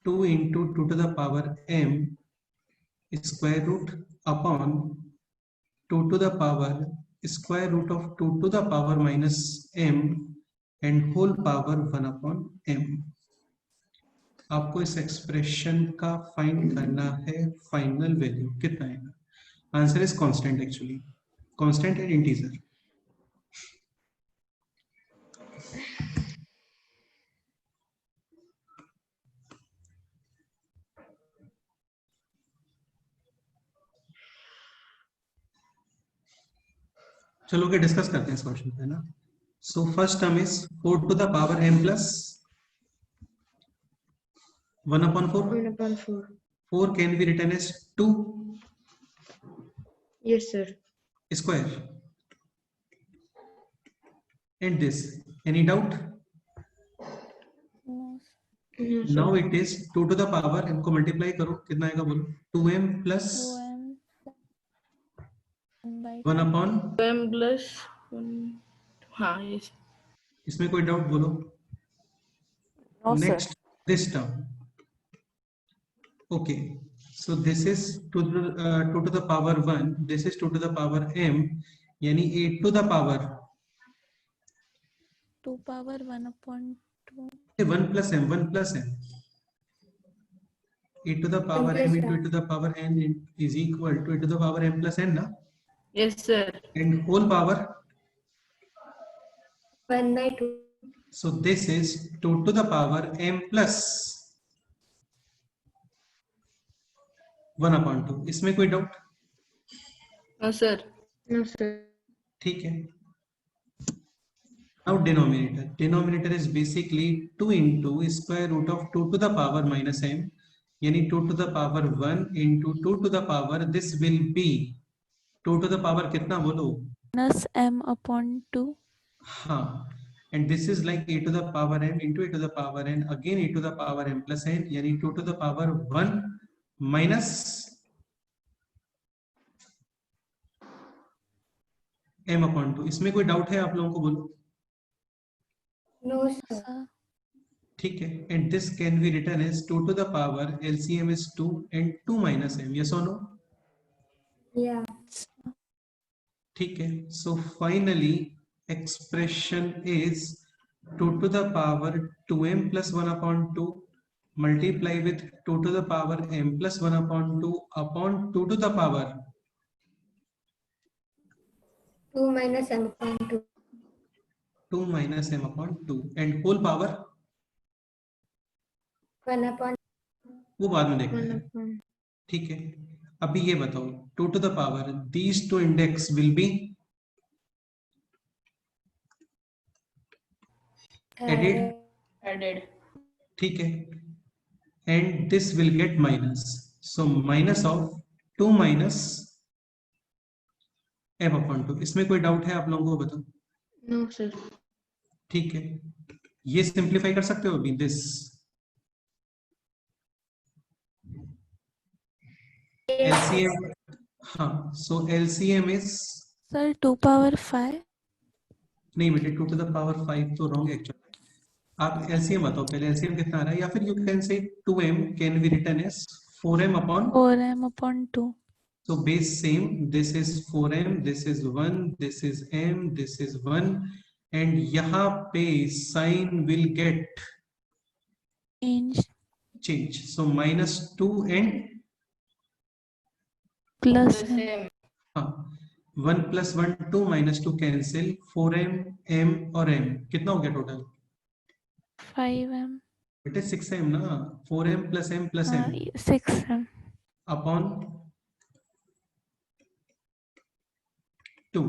2 into 2 to the power m square root upon 2 to the power square root of 2 to the power minus m and whole power 1 upon m. आपको इस expression का find करना है final value कितना आएगा. Answer is constant, actually constant and integer. चलो के discuss करते हैं इस क्वेश्चन पे ना. So first term is 4 to the power m plus 1 upon 4. 1/4. 4 can be written as 2 Yes, sir. square. And this, any doubt? No, No, sir. Now it is 2 to the power, इनको multiply करो, कितना आएगा बोलो. 2m plus 2m 1 upon, 2m plus 1. हाँ, yes. इसमें कोई doubt बोलो. No, sir. Next, this term. Okay, so this is 2 to the power 1, this is 2 to the power m, यानी 8 to the power 2 power 1 upon 2. 1 plus m, 8 to the power 1 plus m into m. 8 to the power n is equal to 8 to the power m plus n na, Yes, sir. and whole power. 1/2. So this is 2 to the power m plus 1 upon 2. इसमें कोई doubt? No, sir. No, sir. ठीक है. Now denominator is basically 2 into square root of 2 to the power minus m, यानी 2 to the power 1 into 2 to the power, this will be 2 to the power कितना बोलो. Minus m upon 2. हाँ, and this is like a to the power m into a to the power n, again a to the power m plus n, यानी 2 to the power 1 minus m upon 2. इसमें कोई doubt है आप लोगों को बोलो. No, sir. ठीक है, and this can be written as 2 to the power LCM is 2 and 2 minus m. Yes or no? Yeah. ठीक है, so finally expression is 2 to the power 2m plus 1 upon 2 multiply with 2 to the power m plus 1 upon 2 upon 2 to the power 2 minus m upon 2. 2 minus m upon 2 and whole power 1 upon. वो बाद में देखते 1 हैं. upon. ठीक है, अभी ये बताओ 2 to the power, these two index will be added. Added. ठीक है, and this will get minus, so minus of 2 minus m upon 2। इसमें कोई डाउट है आप लोगों को? बताओ। No, sir. ठीक है, ये सिंप्लीफाई कर सकते हो अभी दिस। LCM, हाँ, सो LCM इज, Sir, 2 power 5. नहीं बेटे 2 to the power 5 तो रॉन्ग एक्चुअली। आप LCM बताओ पहले, LCM कितना आ रहा है? या फिर you can say 2m can be written as 4m upon, 4m upon 2. so base same, this is 4m, this is 1, this is m, this is 1, and यहाँ पे sign will get change, so -2 and Plus The m. same. हाँ 1 + 1 2 -2 cancel, 4m m और m कितना हो गया total 5m. बेटे? 6m ना, 4m + m + m 6m. Upon 2,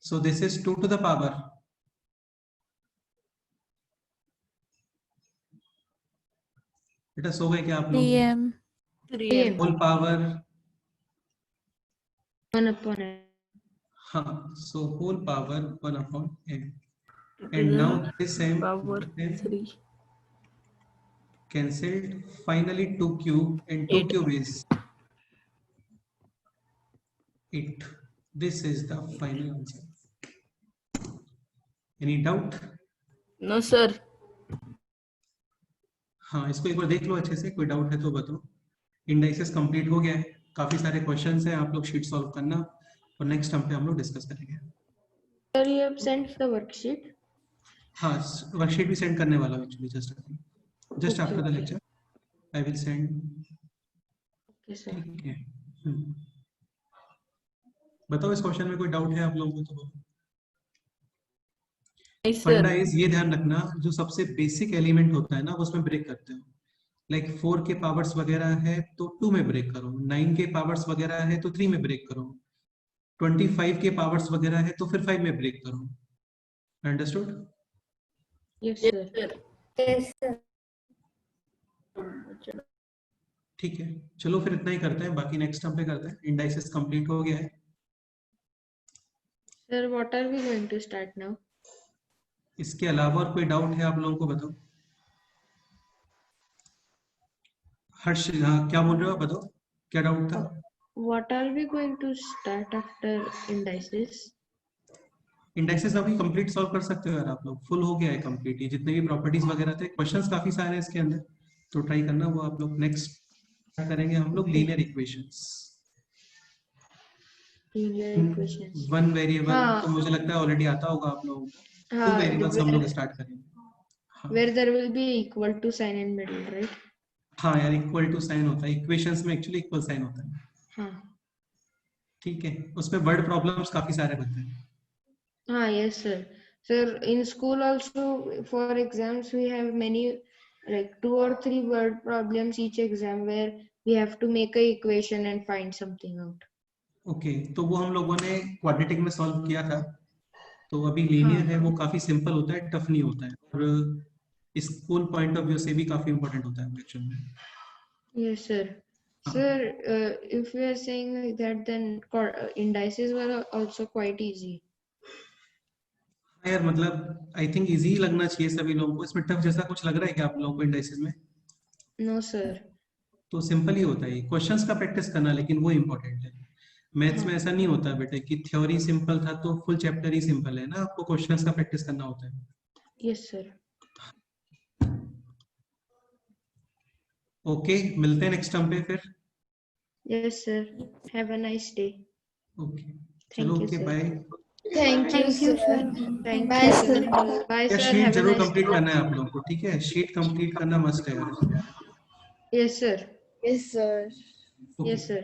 so this is 2 to the power, बेटा सो गए क्या आप लोग? 3m. 3m. Whole power, 1 upon m. हाँ, so whole power 1 upon m, 2 to and the now this m power m 3. cancelled, finally 2 cube, and 2 8. cube is 8. This is the final answer. Any doubt? No, sir. हाँ, इसको एक बार देख लो अच्छे से, कोई doubt है तो बताओ। इंडाइसेस कंप्लीट हो गया है, काफी सारे क्वेश्चंस हैं, आप लोग शीट सॉल्व करना और नेक्स्ट टर्म पे हम लोग डिस्कस करेंगे। Sir, you have sent the worksheet. हाँ, वर्कशीट भी सेंड करने वाला हूँ actually, just after the okay. Lecture I will send. Okay, sir. ठीक है, बताओ इस क्वेश्चन में कोई डाउट है आप लोगों को तो बताओ। Yes, फंडा sir. इज, ये ध्यान रखना, जो सबसे बेसिक एलिमेंट होता है ना, उसमें ब्रेक करते हो। लाइक 4 के पावर्स वगैरह है तो 2 में ब्रेक करो, 9 के पावर्स वगैरह है तो 3 में ब्रेक करो, 25 के पावर्स वगैरह है तो फिर 5 में ब्रेक करो। Understood? Yes, Yes, sir. sir. Yes, sir. ठीक है, चलो फिर इतना ही करते हैं, बाकी नेक्स्ट टर्म पे करते हैं। इंडाइसेस कंप्लीट हो गया है। Sir, what are we going to start now? इसके अलावा और कोई डाउट है आप लोगों को? बताओ। हर्ष, हाँ, क्या बोल रहे हो? बताओ क्या डाउट था। What are we going to start after indices? Indexes अभी कंप्लीट सॉल्व कर सकते हो यार आप लोग, फुल हो गया है कंप्लीट। ये जितने भी प्रॉपर्टीज वगैरह थे, क्वेश्चंस काफी सारे हैं इसके अंदर, तो ट्राई करना वो आप लोग। नेक्स्ट करेंगे हम लोग linear equations, Linear equations. One variable, हाँ। तो मुझे लगता है ऑलरेडी आता होगा आप लोगों को। हाँ, टू वेरिएबल्स हम लोग where, स्टार्ट करेंगे। हाँ, where there will be equal to sign in middle, right? हाँ यार, इक्वल टू साइन होता है इक्वेशंस में, एक्चुअली इक्वल साइन होता है। हाँ. ठीक है, उसमें वर्ड प्रॉब्लम्स काफी सारे बनते हैं। Ah, yes, sir. Sir, in school also for exams we have many, like 2 or 3 word problems each exam where we have to make a equation and find something out. Okay, तो वो हम लोगों ने quadratic में solve किया था। तो अभी लीनियर है, वो काफी सिंपल होता है, टफ नहीं होता है, और स्कूल पॉइंट ऑफ व्यू से भी काफी इंपॉर्टेंट होता है एक्चुअली में। Yes, sir. Sir, if we are saying like that, then indices were also quite easy. यार मतलब आई थिंक इजी ही लगना चाहिए सभी लोगों को। इसमें टफ जैसा कुछ लग रहा है क्या आप लोगों को इंडाइसेस में? No, sir. तो सिंपल ही होता है, क्वेश्चंस का प्रैक्टिस करना, लेकिन वो इम्पोर्टेंट है। मैथ्स में ऐसा नहीं होता बेटे कि थ्योरी सिंपल था तो फुल चैप्टर ही सिंपल है ना, आपको क्वेश्चंस का प्रैक्टिस करना होता है। Yes, sir. ओके, मिलते हैं नेक्स्ट टर्म पे फिर। Yes, sir. Have a nice day. Okay, Thank चलो, you, okay, sir. Bye. Thank you, sir. Thank Bye, you, sir. sir. Bye, क्या sir. शीट Have a जरूर nice कंप्लीट day. करना है आप लोगों को, ठीक है? शीट कंप्लीट करना मस्ट है यार। Yes, sir. Yes, sir. Okay. Yes, sir.